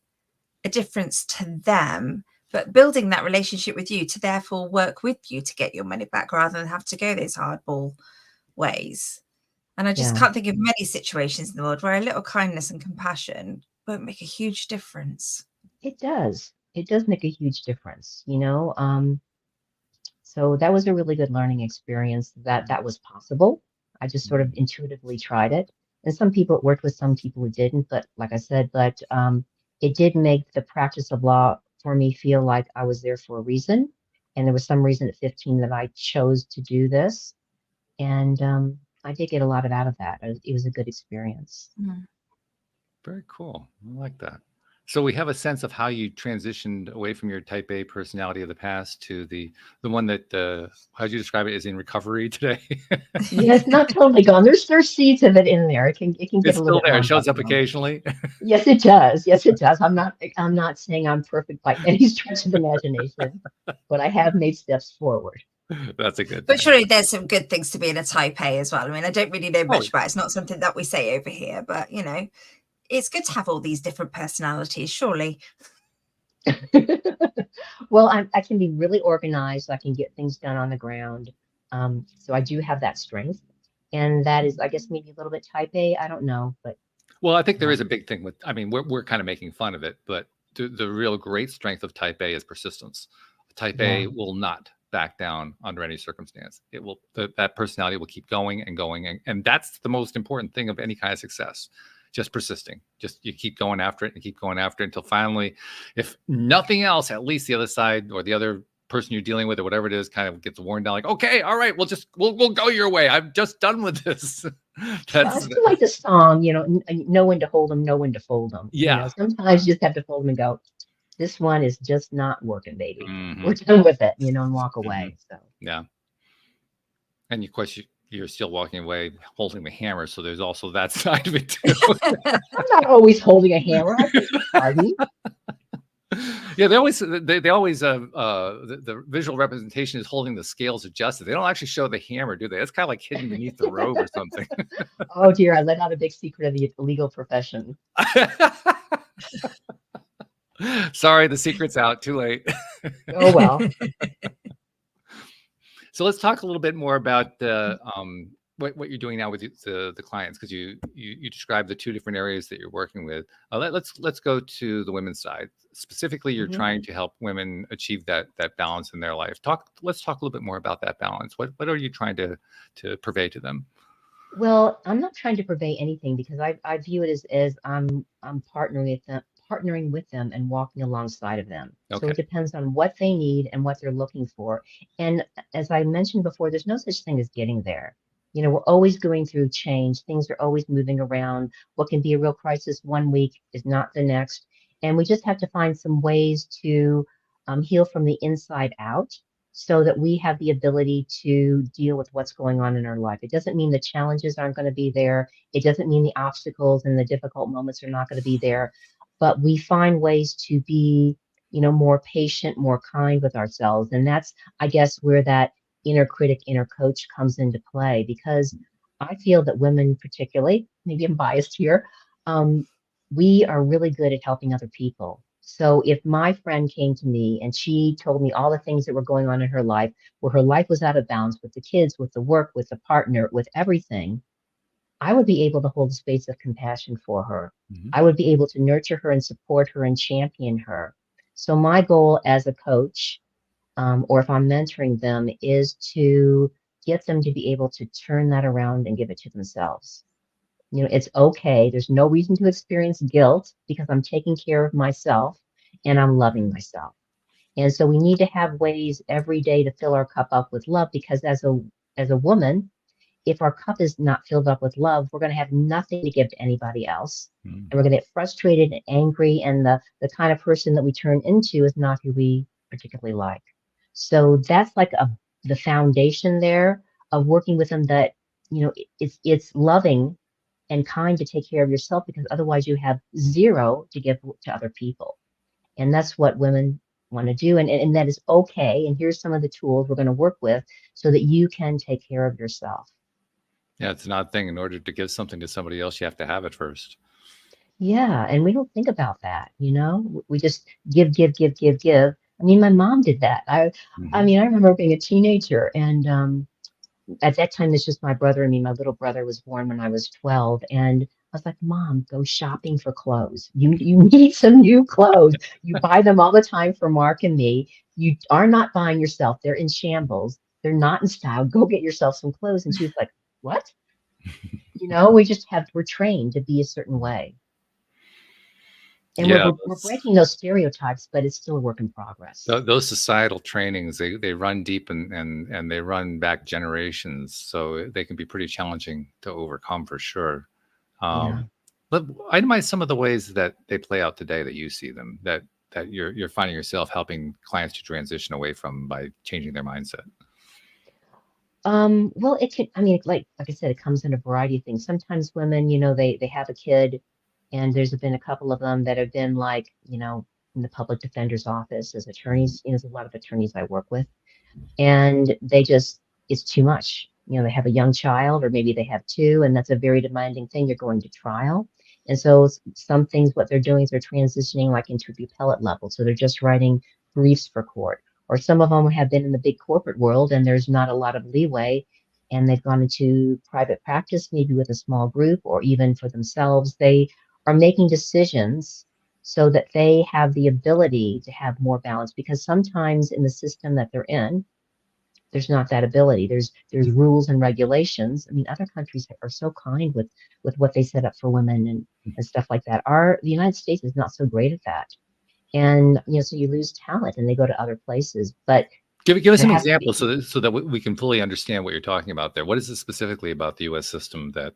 Speaker 2: a difference to them. But building that relationship with you to therefore work with you to get your money back rather than have to go those hardball ways. And I just can't think of many situations in the world where a little kindness and compassion won't make a huge difference.
Speaker 3: It does. It does make a huge difference, So that was a really good learning experience that was possible. I just sort of intuitively tried it. And some people it worked with, some people it didn't. But like I said, it did make the practice of law for me feel like I was there for a reason. And there was some reason at 15 that I chose to do this. And I did get a lot out of that. It was a good experience.
Speaker 1: Very cool. I like that. So we have a sense of how you transitioned away from your type A personality of the past to the one that, how'd you describe it, is in recovery today?
Speaker 3: Yes, not totally gone. There's seeds of it in there. It can get
Speaker 1: It's
Speaker 3: a little
Speaker 1: still there. It
Speaker 3: bit
Speaker 1: shows up occasionally.
Speaker 3: Yes, it does. Yes, it does. I'm not saying I'm perfect by any stretch of the imagination, but I have made steps forward.
Speaker 1: That's a good thing.
Speaker 2: But surely there's some good things to be in a type A as well. I mean, I don't really know much about it. It's not something that we say over here, but it's good to have all these different personalities, surely.
Speaker 3: Well, I can be really organized. I can get things done on the ground. So I do have that strength. And that is, I guess, maybe a little bit type A. I don't know, but.
Speaker 1: Well, I think there is a big thing with, I mean, we're kind of making fun of it, but the real great strength of type A is persistence. Type A will not back down under any circumstance. It will, that personality will keep going and going. And that's the most important thing of any kind of success. Just persisting. Just you keep going after it and keep going after it until finally, if nothing else, at least the other side or the other person you're dealing with or whatever it is kind of gets worn down, like, okay, all right, we'll go your way. I'm just done with this.
Speaker 3: That's like the song, know when to hold them, know when to fold them.
Speaker 1: Yeah.
Speaker 3: Sometimes you just have to fold them and go, this one is just not working, baby. We're done with it, and walk away. So
Speaker 1: yeah. And of course you're still walking away holding the hammer, so there's also that side of it too.
Speaker 3: I'm not always holding a hammer. I beg your pardon.
Speaker 1: Yeah, the visual representation is holding the scales adjusted. They don't actually show the hammer, do they? It's kind of like hidden beneath the robe or something.
Speaker 3: Oh dear, I let out a big secret of the legal profession.
Speaker 1: Sorry, the secret's out. Too late.
Speaker 3: Oh well.
Speaker 1: So let's talk a little bit more about what you're doing now with the clients, because you described the two different areas that you're working with. Let's go to the women's side. Specifically, you're trying to help women achieve that balance in their life. Let's talk a little bit more about that balance. What are you trying to purvey to them?
Speaker 3: Well, I'm not trying to purvey anything because I view it as I'm partnering with them and walking alongside of them.
Speaker 1: Okay.
Speaker 3: So it depends on what they need and what they're looking for. And as I mentioned before, there's no such thing as getting there. We're always going through change. Things are always moving around. What can be a real crisis one week is not the next. And we just have to find some ways to heal from the inside out so that we have the ability to deal with what's going on in our life. It doesn't mean the challenges aren't going to be there. It doesn't mean the obstacles and the difficult moments are not going to be there. But we find ways to be more patient, more kind with ourselves. And that's, I guess, where that inner critic, inner coach comes into play, because I feel that women particularly, maybe I'm biased here, we are really good at helping other people. So if my friend came to me and she told me all the things that were going on in her life, where her life was out of bounds with the kids, with the work, with the partner, with everything, I would be able to hold a space of compassion for her.
Speaker 1: Mhm.
Speaker 3: I would be able to nurture her and support her and champion her. So my goal as a coach, or if I'm mentoring them, is to get them to be able to turn that around and give it to themselves. It's okay. There's no reason to experience guilt because I'm taking care of myself and I'm loving myself. And so we need to have ways every day to fill our cup up with love, because as a woman, if our cup is not filled up with love, we're going to have nothing to give to anybody else.
Speaker 1: Mm.
Speaker 3: And we're going to get frustrated and angry. And the kind of person that we turn into is not who we particularly like. So that's like the foundation there of working with them, that, it's loving and kind to take care of yourself, because otherwise you have zero to give to other people. And that's what women want to do. And that is okay. And here's some of the tools we're going to work with so that you can take care of yourself.
Speaker 1: Yeah, it's an odd thing. In order to give something to somebody else, you have to have it first.
Speaker 3: Yeah, and we don't think about that, We just give, give, give, give, give. I mean, my mom did that. I
Speaker 1: Mhm.
Speaker 3: mean, I remember being a teenager, and at that time, it's just my brother and me. My little brother was born when I was 12, and I was like, Mom, go shopping for clothes. You need some new clothes. You buy them all the time for Mark and me. You are not buying yourself. They're in shambles. They're not in style. Go get yourself some clothes. And she was like, what? We're trained to be a certain way. And
Speaker 1: Yeah,
Speaker 3: we're breaking those stereotypes, but it's still a work in progress.
Speaker 1: those societal trainings, they run deep and they run back generations, so they can be pretty challenging to overcome for sure.
Speaker 3: Yeah.
Speaker 1: But itemize some of the ways that they play out today that you see them, that you're finding yourself helping clients to transition away from by changing their mindset.
Speaker 3: Well, it could, I mean, like I said, it comes in a variety of things. Sometimes women, they have a kid, and there's been a couple of them that have been like, in the public defender's office as attorneys. There's a lot of attorneys I work with, and it's too much. They have a young child, or maybe they have two, and that's a very demanding thing. You're going to trial. And so some things, what they're doing is they're transitioning like into the appellate level. So they're just writing briefs for court. Or some of them have been in the big corporate world and there's not a lot of leeway, and they've gone into private practice, maybe with a small group or even for themselves. They are making decisions so that they have the ability to have more balance, because sometimes in the system that they're in, there's not that ability. There's rules and regulations. I mean, other countries are so kind with what they set up for women and stuff like that. The United States is not so great at that. And so you lose talent and they go to other places. But
Speaker 1: Give us
Speaker 3: there
Speaker 1: some
Speaker 3: has to be.
Speaker 1: examples so that we can fully understand what you're talking about there. What is it specifically about the U.S. system that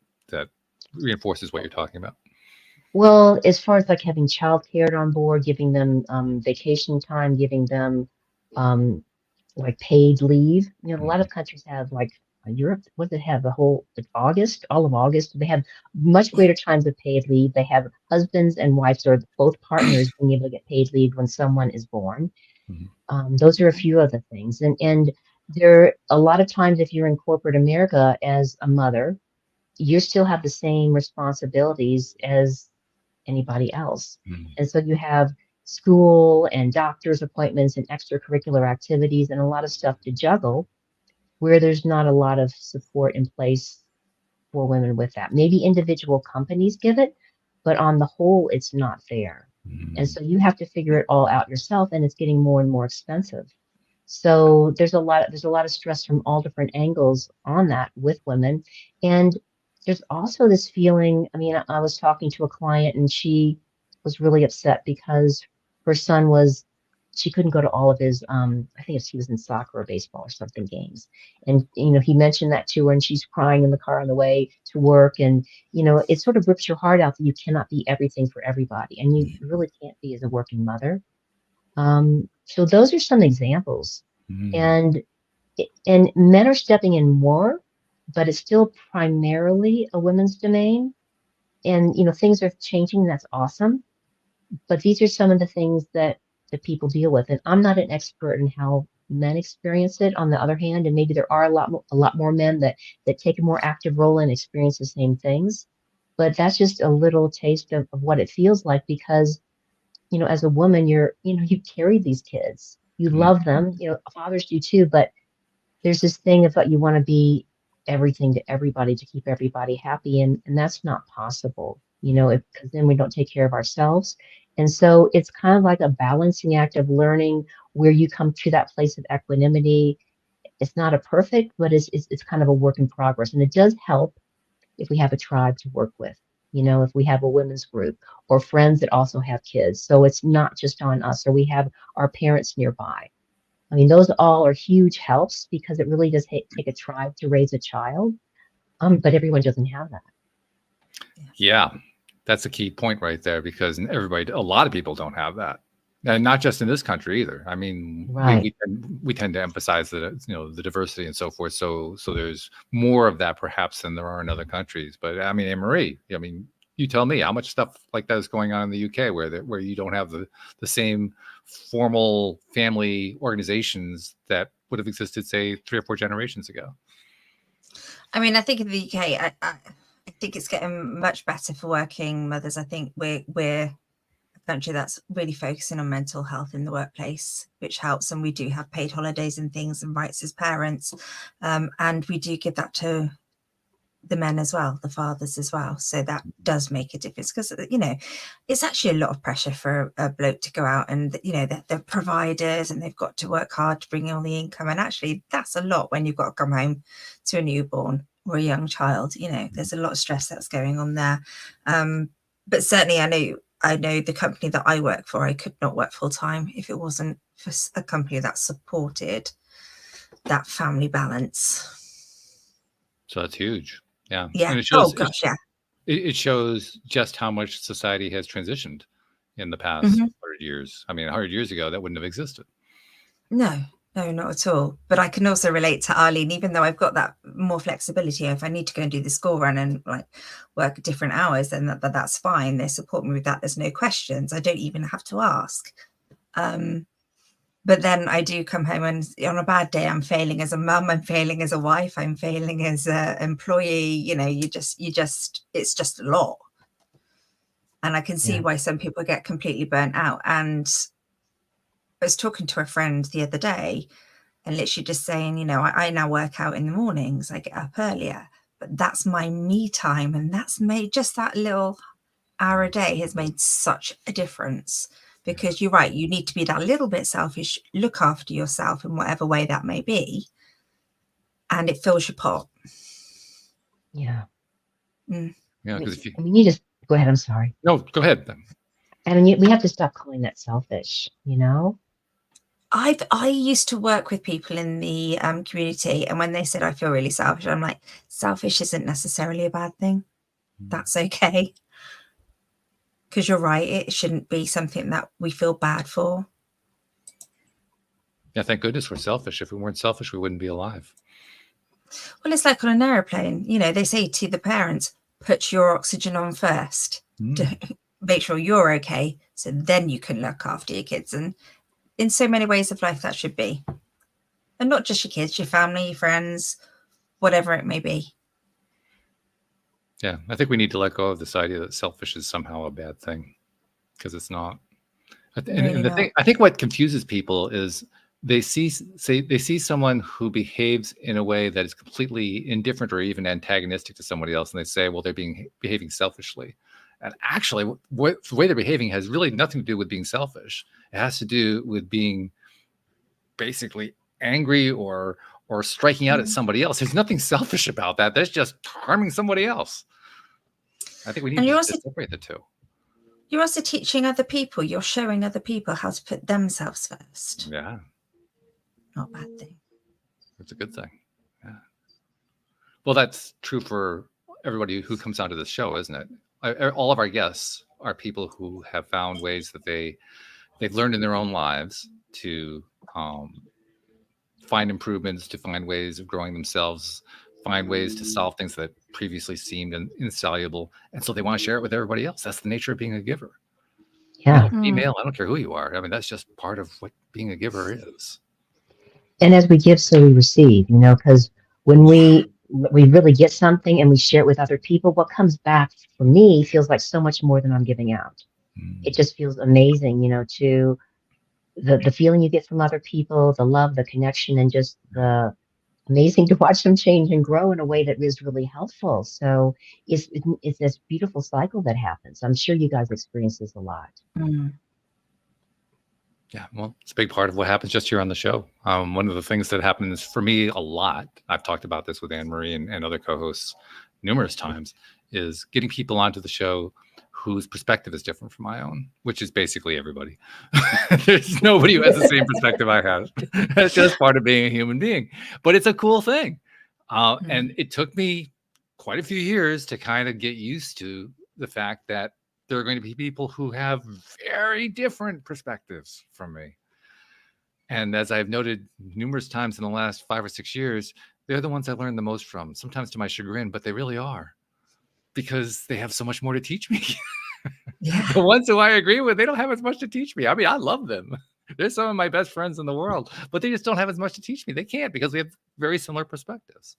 Speaker 1: reinforces what you're talking about?
Speaker 3: Well, as far as like having childcare on board, giving them vacation time, giving them um, like paid leave. A lot of countries have, like Europe, what do they have? The whole, like August, all of August. They have much greater times of paid leave. They have husbands and wives, or both partners, being able to get paid leave when someone is born. Those are a few of the things. And there, a lot of times, if you're in corporate America as a mother, you still have the same responsibilities as anybody else. And so you have school and doctor's appointments and extracurricular activities and a lot of stuff to juggle, where there's not a lot of support in place for women with that. Maybe individual companies give it, but on the whole, it's not there. And so you have to figure it all out yourself, and it's getting more and more expensive. So there's a lot of stress from all different angles on that with women. And there's also this feeling, I mean, I was talking to a client and she was really upset because her son she couldn't go to all of his, I think he was in soccer or baseball or something games. And, he mentioned that to her, and she's crying in the car on the way to work. And, it sort of rips your heart out that you cannot be everything for everybody. And you really can't be as a working mother. So those are some examples. And men are stepping in more, but it's still primarily a women's domain. And things are changing. That's awesome. But these are some of the things that that people deal with. And I'm not an expert in how men experience it, on the other hand, and maybe there are a lot more men that take a more active role and experience the same things. But that's just a little taste of what it feels like, because, you know, as a woman, you carry these kids, you love them, you know, fathers do too, but there's this thing of that you want to be everything to everybody to keep everybody happy. And that's not possible, you know, because then we don't take care of ourselves. And so it's kind of like a balancing act of learning where you come to that place of equanimity. It's not a perfect, but it's kind of a work in progress. And it does help if we have a tribe to work with, you know, if we have a women's group or friends that also have kids. So it's not just on us, or we have our parents nearby. I mean, those all are huge helps, because it really does take a tribe to raise a child. But everyone doesn't have that.
Speaker 1: Yeah, that's a key point right there, because a lot of people don't have that. And not just in this country either. I mean,
Speaker 3: Right.
Speaker 1: we tend to emphasize the, you know, the diversity and so forth. So there's more of that perhaps than there are in other countries. But I mean, Anne-Marie, I mean, you tell me how much stuff like that is going on in the UK, where you don't have the same formal family organizations that would have existed, say, 3 or 4 generations ago.
Speaker 2: I mean, I think in the UK, I think it's getting much better for working mothers. I think we're a country that's really focusing on mental health in the workplace, which helps. And we do have paid holidays and things and rights as parents. And we do give that to the men as well, the fathers as well. So that does make a difference, because, you know, it's actually a lot of pressure for a bloke to go out and, you know, they're providers and they've got to work hard to bring in all the income. And actually that's a lot when you've got to come home to a newborn or a young child. You know, there's a lot of stress that's going on there. But certainly I know the company that I work for, I could not work full time if it wasn't for a company that supported that family balance.
Speaker 1: So that's huge. Yeah.
Speaker 2: Yeah.
Speaker 1: And it shows,
Speaker 2: Yeah.
Speaker 1: it shows just how much society has transitioned in the past 100 years. I mean, 100 years ago, that wouldn't have existed.
Speaker 2: No, not at all. But I can also relate to Arlene, even though I've got that more flexibility. If I need to go and do the school run and like work at different hours, then that's fine. They support me with that. There's no questions. I don't even have to ask. But then I do come home, and on a bad day, I'm failing as a mum, I'm failing as a wife, I'm failing as an employee. You know, it's just a lot. And I can see why some people get completely burnt out. And I was talking to a friend the other day and literally just saying, you know, I now work out in the mornings, I get up earlier, but that's my me time. And that's made, just that little hour a day has made such a difference. Because you're right, you need to be that little bit selfish, look after yourself in whatever way that may be, and it fills your pot.
Speaker 3: Yeah.
Speaker 1: Yeah, because if you,
Speaker 3: I mean, you just go ahead. I'm sorry.
Speaker 1: No, go ahead.
Speaker 3: I mean, we have to stop calling that selfish, you know?
Speaker 2: I used to work with people in the community, and when they said I feel really selfish, I'm like, selfish isn't necessarily a bad thing. That's okay. Because you're right, it shouldn't be something that we feel bad for.
Speaker 1: Yeah, thank goodness we're selfish. If we weren't selfish, we wouldn't be alive.
Speaker 2: Well, it's like on an airplane, you know, they say to the parents, put your oxygen on first to make sure you're okay, so then you can look after your kids. And in so many ways of life, that should be. And not just your kids, your family, your friends, whatever it may be.
Speaker 1: Yeah, I think we need to let go of this idea that selfish is somehow a bad thing, because it's not. And I think what confuses people is they see someone who behaves in a way that is completely indifferent or even antagonistic to somebody else, and they say, well, they're behaving selfishly. And actually, the way they're behaving has really nothing to do with being selfish. It has to do with being basically angry or striking out at somebody else. There's nothing selfish about that. That's just harming somebody else. I think we need to separate the two.
Speaker 2: You're also teaching other people. You're showing other people how to put themselves first.
Speaker 1: Yeah.
Speaker 2: Not a bad thing.
Speaker 1: It's a good thing. Yeah. Well, that's true for everybody who comes onto this show, isn't it? All of our guests are people who have found ways that they've learned in their own lives to find improvements, to find ways of growing themselves, find ways to solve things that previously seemed insoluble. And so they want to share it with everybody else. That's the nature of being a giver.
Speaker 3: Yeah.
Speaker 1: male, female, I don't care who you are. I mean, that's just part of what being a giver is.
Speaker 3: And as we give, so we receive, because when we really get something and we share it with other people, what comes back for me feels like so much more than I'm giving out. It just feels amazing, to the feeling you get from other people, the love, the connection, and just the amazing to watch them change and grow in a way that is really helpful. So it's this beautiful cycle that happens. I'm sure you guys experience this a lot.
Speaker 1: Yeah, well, it's a big part of what happens just here on the show. One of the things that happens for me a lot, I've talked about this with Anne-Marie and other co-hosts numerous times, is getting people onto the show whose perspective is different from my own, which is basically everybody. There's nobody who has the same perspective I have. That's just part of being a human being. But it's a cool thing. And it took me quite a few years to kind of get used to the fact that there are going to be people who have very different perspectives from me. And as I've noted numerous times in the last 5 or 6 years, they're the ones I learn the most from, sometimes to my chagrin, but they really are, because they have so much more to teach me. The ones who I agree with, they don't have as much to teach me. I mean, I love them. They're some of my best friends in the world, but they just don't have as much to teach me. They can't, because we have very similar perspectives.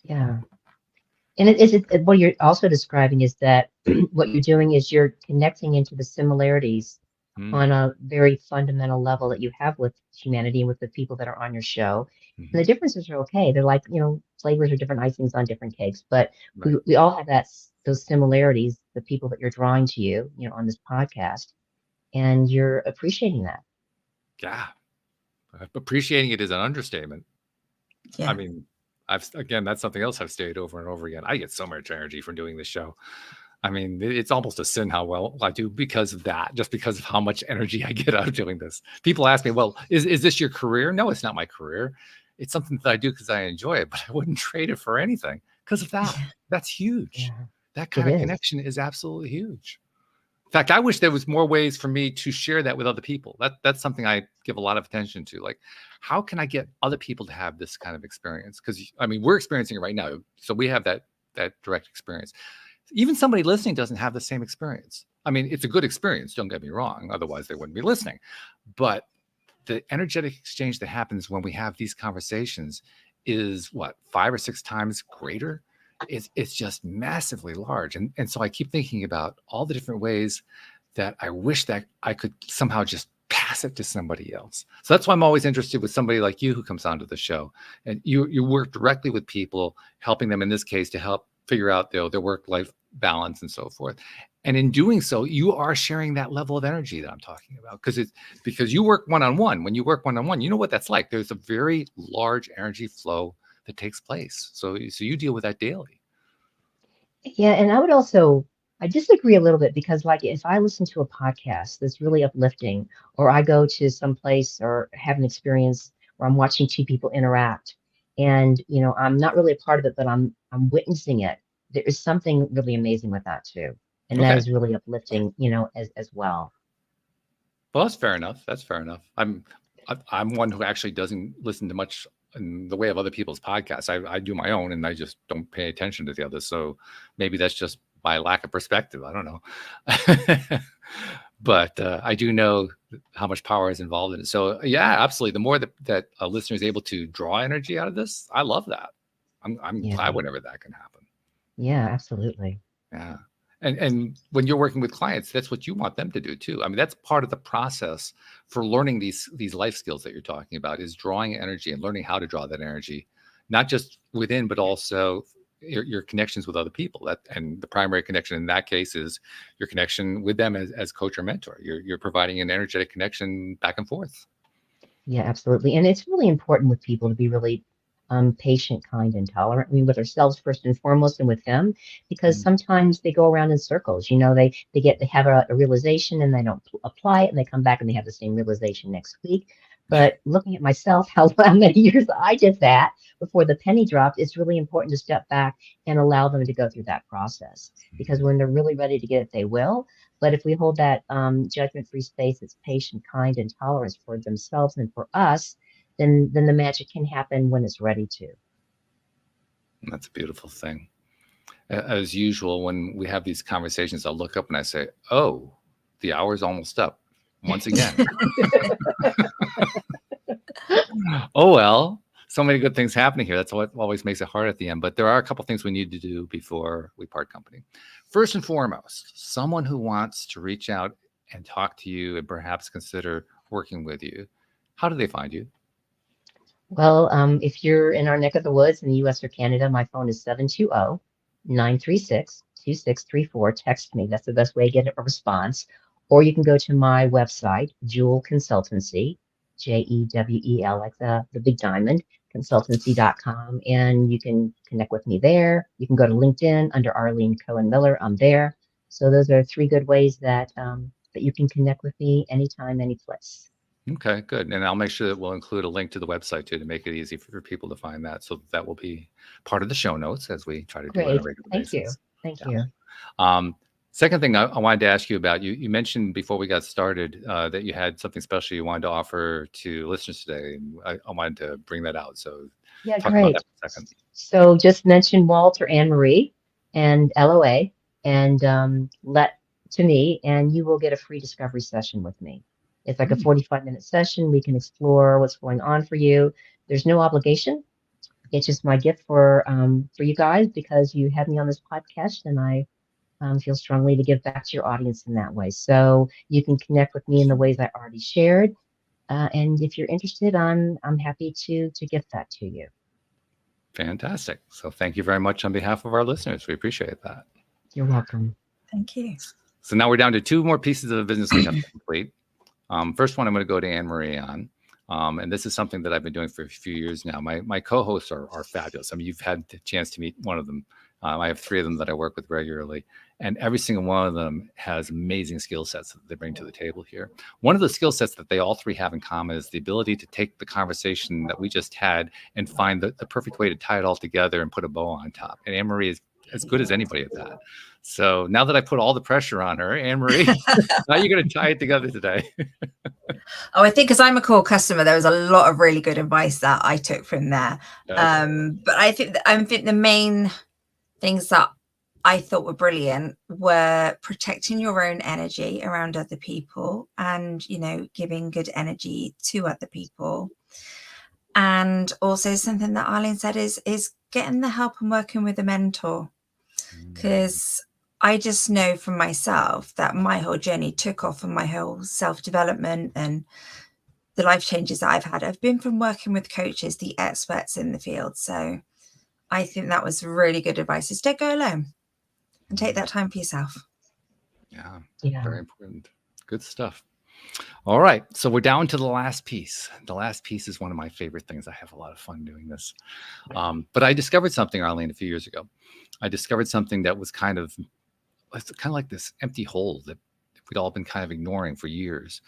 Speaker 3: Yeah. And what you're also describing is that what you're doing is you're connecting into the similarities on a very fundamental level that you have with humanity and with the people that are on your show. And the differences are okay. They're like, flavors are different icings on different cakes, but we all have those similarities, the people that you're drawing to you, on this podcast, and you're appreciating that.
Speaker 1: Yeah. Appreciating it is an understatement.
Speaker 2: Yeah.
Speaker 1: I mean, that's something else I've stated over and over again. I get so much energy from doing this show. I mean, it's almost a sin how well I do because of that, just because of how much energy I get out of doing this. People ask me, well, is this your career? No, it's not my career. It's something that I do because I enjoy it, but I wouldn't trade it for anything because of that. That's huge.
Speaker 3: Yeah,
Speaker 1: that kind of connection is absolutely huge. In fact, I wish there was more ways for me to share that with other people. That's something I give a lot of attention to. Like, how can I get other people to have this kind of experience? Because, I mean, we're experiencing it right now. So we have that direct experience. Even somebody listening doesn't have the same experience. I mean, it's a good experience. Don't get me wrong. Otherwise, they wouldn't be listening. But the energetic exchange that happens when we have these conversations is 5 or 6 times greater. It's just massively large. And so I keep thinking about all the different ways that I wish that I could somehow just pass it to somebody else. So that's why I'm always interested with somebody like you who comes onto the show. And you work directly with people, helping them in this case to help figure out their work-life balance and so forth. And in doing so, you are sharing that level of energy that I'm talking about, because you work one-on-one. When you work one-on-one, you know what that's like. There's a very large energy flow that takes place. So you deal with that daily.
Speaker 3: Yeah, and I disagree a little bit, because like if I listen to a podcast that's really uplifting, or I go to some place or have an experience where I'm watching 2 people interact, and I'm not really a part of it, but I'm witnessing it. There is something really amazing with that too. And that is really uplifting, as well.
Speaker 1: Well, that's fair enough. That's fair enough. I'm one who actually doesn't listen to much in the way of other people's podcasts. I do my own, and I just don't pay attention to the others. So maybe that's just my lack of perspective. I don't know. But I do know how much power is involved in it. So yeah, absolutely. The more that a listener is able to draw energy out of this, I love that. I'm glad whenever that can happen.
Speaker 3: Yeah, absolutely.
Speaker 1: Yeah. And when you're working with clients, that's what you want them to do too. I mean, that's part of the process for learning these life skills that you're talking about, is drawing energy and learning how to draw that energy, not just within, but also your connections with other people. And the primary connection in that case is your connection with them as coach or mentor. You're providing an energetic connection back and forth.
Speaker 3: Yeah, absolutely. And it's really important with people to be really patient, kind, and tolerant. I mean, with ourselves first and foremost, and with them, because sometimes they go around in circles. They have a realization and they don't apply it, and they come back and they have the same realization next week. But looking at myself, how many years I did that before the penny dropped, it's really important to step back and allow them to go through that process. Because when they're really ready to get it, they will. But if we hold that judgment-free space, it's patient, kind, and tolerance for themselves and for us, then the magic can happen when it's ready to.
Speaker 1: That's a beautiful thing. As usual, when we have these conversations, I'll look up and I say, oh, the hour's almost up once again. Oh, well, so many good things happening here. That's what always makes it hard at the end. But there are a couple things we need to do before we part company. First and foremost, someone who wants to reach out and talk to you and perhaps consider working with you, how do they find you?
Speaker 3: Well, if you're in our neck of the woods in the US or Canada, my phone is 720-936-2634. Text me. That's the best way to get a response. Or you can go to my website, Jewel Consultancy, Jewel, like the big diamond, consultancy.com. And you can connect with me there. You can go to LinkedIn under Arlene Cohen Miller. I'm there. So those are 3 good ways that that you can connect with me anytime, any place.
Speaker 1: Okay, good. And I'll make sure that we'll include a link to the website too to make it easy for people to find that. So that will be part of the show notes as we try to do it on a regular basis.
Speaker 3: Thank you.
Speaker 1: Second thing I wanted to ask you about, you mentioned before we got started that you had something special you wanted to offer to listeners today. And I wanted to bring that out. So
Speaker 3: yeah,
Speaker 1: talk
Speaker 3: great.
Speaker 1: about that for a second.
Speaker 3: So just mention Walt or Anne Marie and LOA and let to me, and you will get a free discovery session with me. It's like a 45-minute session. We can explore what's going on for you. There's no obligation. It's just my gift for you guys because you had me on this podcast, and I feel strongly to give back to your audience in that way. So you can connect with me in the ways I already shared. And if you're interested, I'm happy to gift that to you.
Speaker 1: Fantastic. So thank you very much on behalf of our listeners. We appreciate that.
Speaker 3: You're welcome.
Speaker 2: Thank you.
Speaker 1: So now we're down to 2 more pieces of business we have to complete. First one I'm going to go to Anne Marie on. And this is something that I've been doing for a few years now. My co-hosts are fabulous. I mean, you've had the chance to meet one of them. I have 3 of them that I work with regularly, and every single one of them has amazing skill sets that they bring to the table here. One of the skill sets that they all 3 have in common is the ability to take the conversation that we just had and find the perfect way to tie it all together and put a bow on top. And Anne Marie is as good as anybody at that. So now that I put all the pressure on her, Anne Marie, now you're going to tie it together today.
Speaker 2: Oh, I think because I'm a core customer, there was a lot of really good advice that I took from there.
Speaker 1: Okay.
Speaker 2: But I think the main things that I thought were brilliant were protecting your own energy around other people and, giving good energy to other people. And also something that Arlene said is getting the help and working with a mentor. Because I just know from myself that my whole journey took off and my whole self-development and the life changes that I've had have been from working with coaches, the experts in the field. So I think that was really good advice, is don't go alone and take that time for yourself.
Speaker 1: Yeah,
Speaker 3: Yeah.
Speaker 1: very important. Good stuff. All right. So we're down to the last piece. The last piece is one of my favorite things. I have a lot of fun doing this. But I discovered something, Arlene, a few years ago. I discovered something that was kind of like this empty hole that we'd all been kind of ignoring for years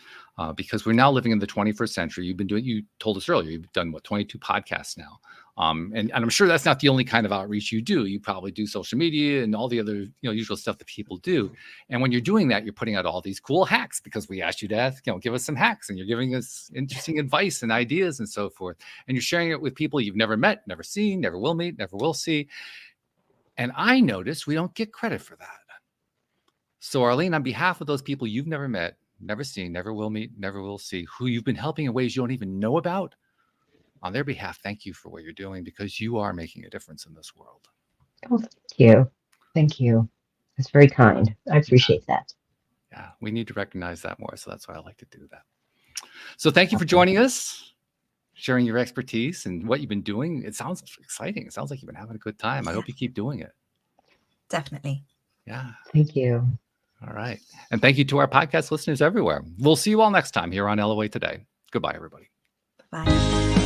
Speaker 1: because we're now living in the 21st century. You told us earlier, you've done 22 podcasts now. And I'm sure that's not the only kind of outreach you do. You probably do social media and all the other, usual stuff that people do. And when you're doing that, you're putting out all these cool hacks because we asked you to give us some hacks, and you're giving us interesting advice and ideas and so forth. And you're sharing it with people you've never met, never seen, never will meet, never will see. And I noticed we don't get credit for that. So Arlene, on behalf of those people you've never met, never seen, never will meet, never will see, who you've been helping in ways you don't even know about, on their behalf, thank you for what you're doing because you are making a difference in this world.
Speaker 3: Oh, thank you. Thank you. That's very kind. I appreciate that.
Speaker 1: Yeah, we need to recognize that more. So that's why I like to do that. So thank you for joining us, sharing your expertise and what you've been doing. It sounds exciting. It sounds like you've been having a good time. I hope you keep doing it.
Speaker 2: Definitely.
Speaker 1: Yeah.
Speaker 3: Thank you.
Speaker 1: All right. And thank you to our podcast listeners everywhere. We'll see you all next time here on LOA Today. Goodbye, everybody.
Speaker 2: Bye.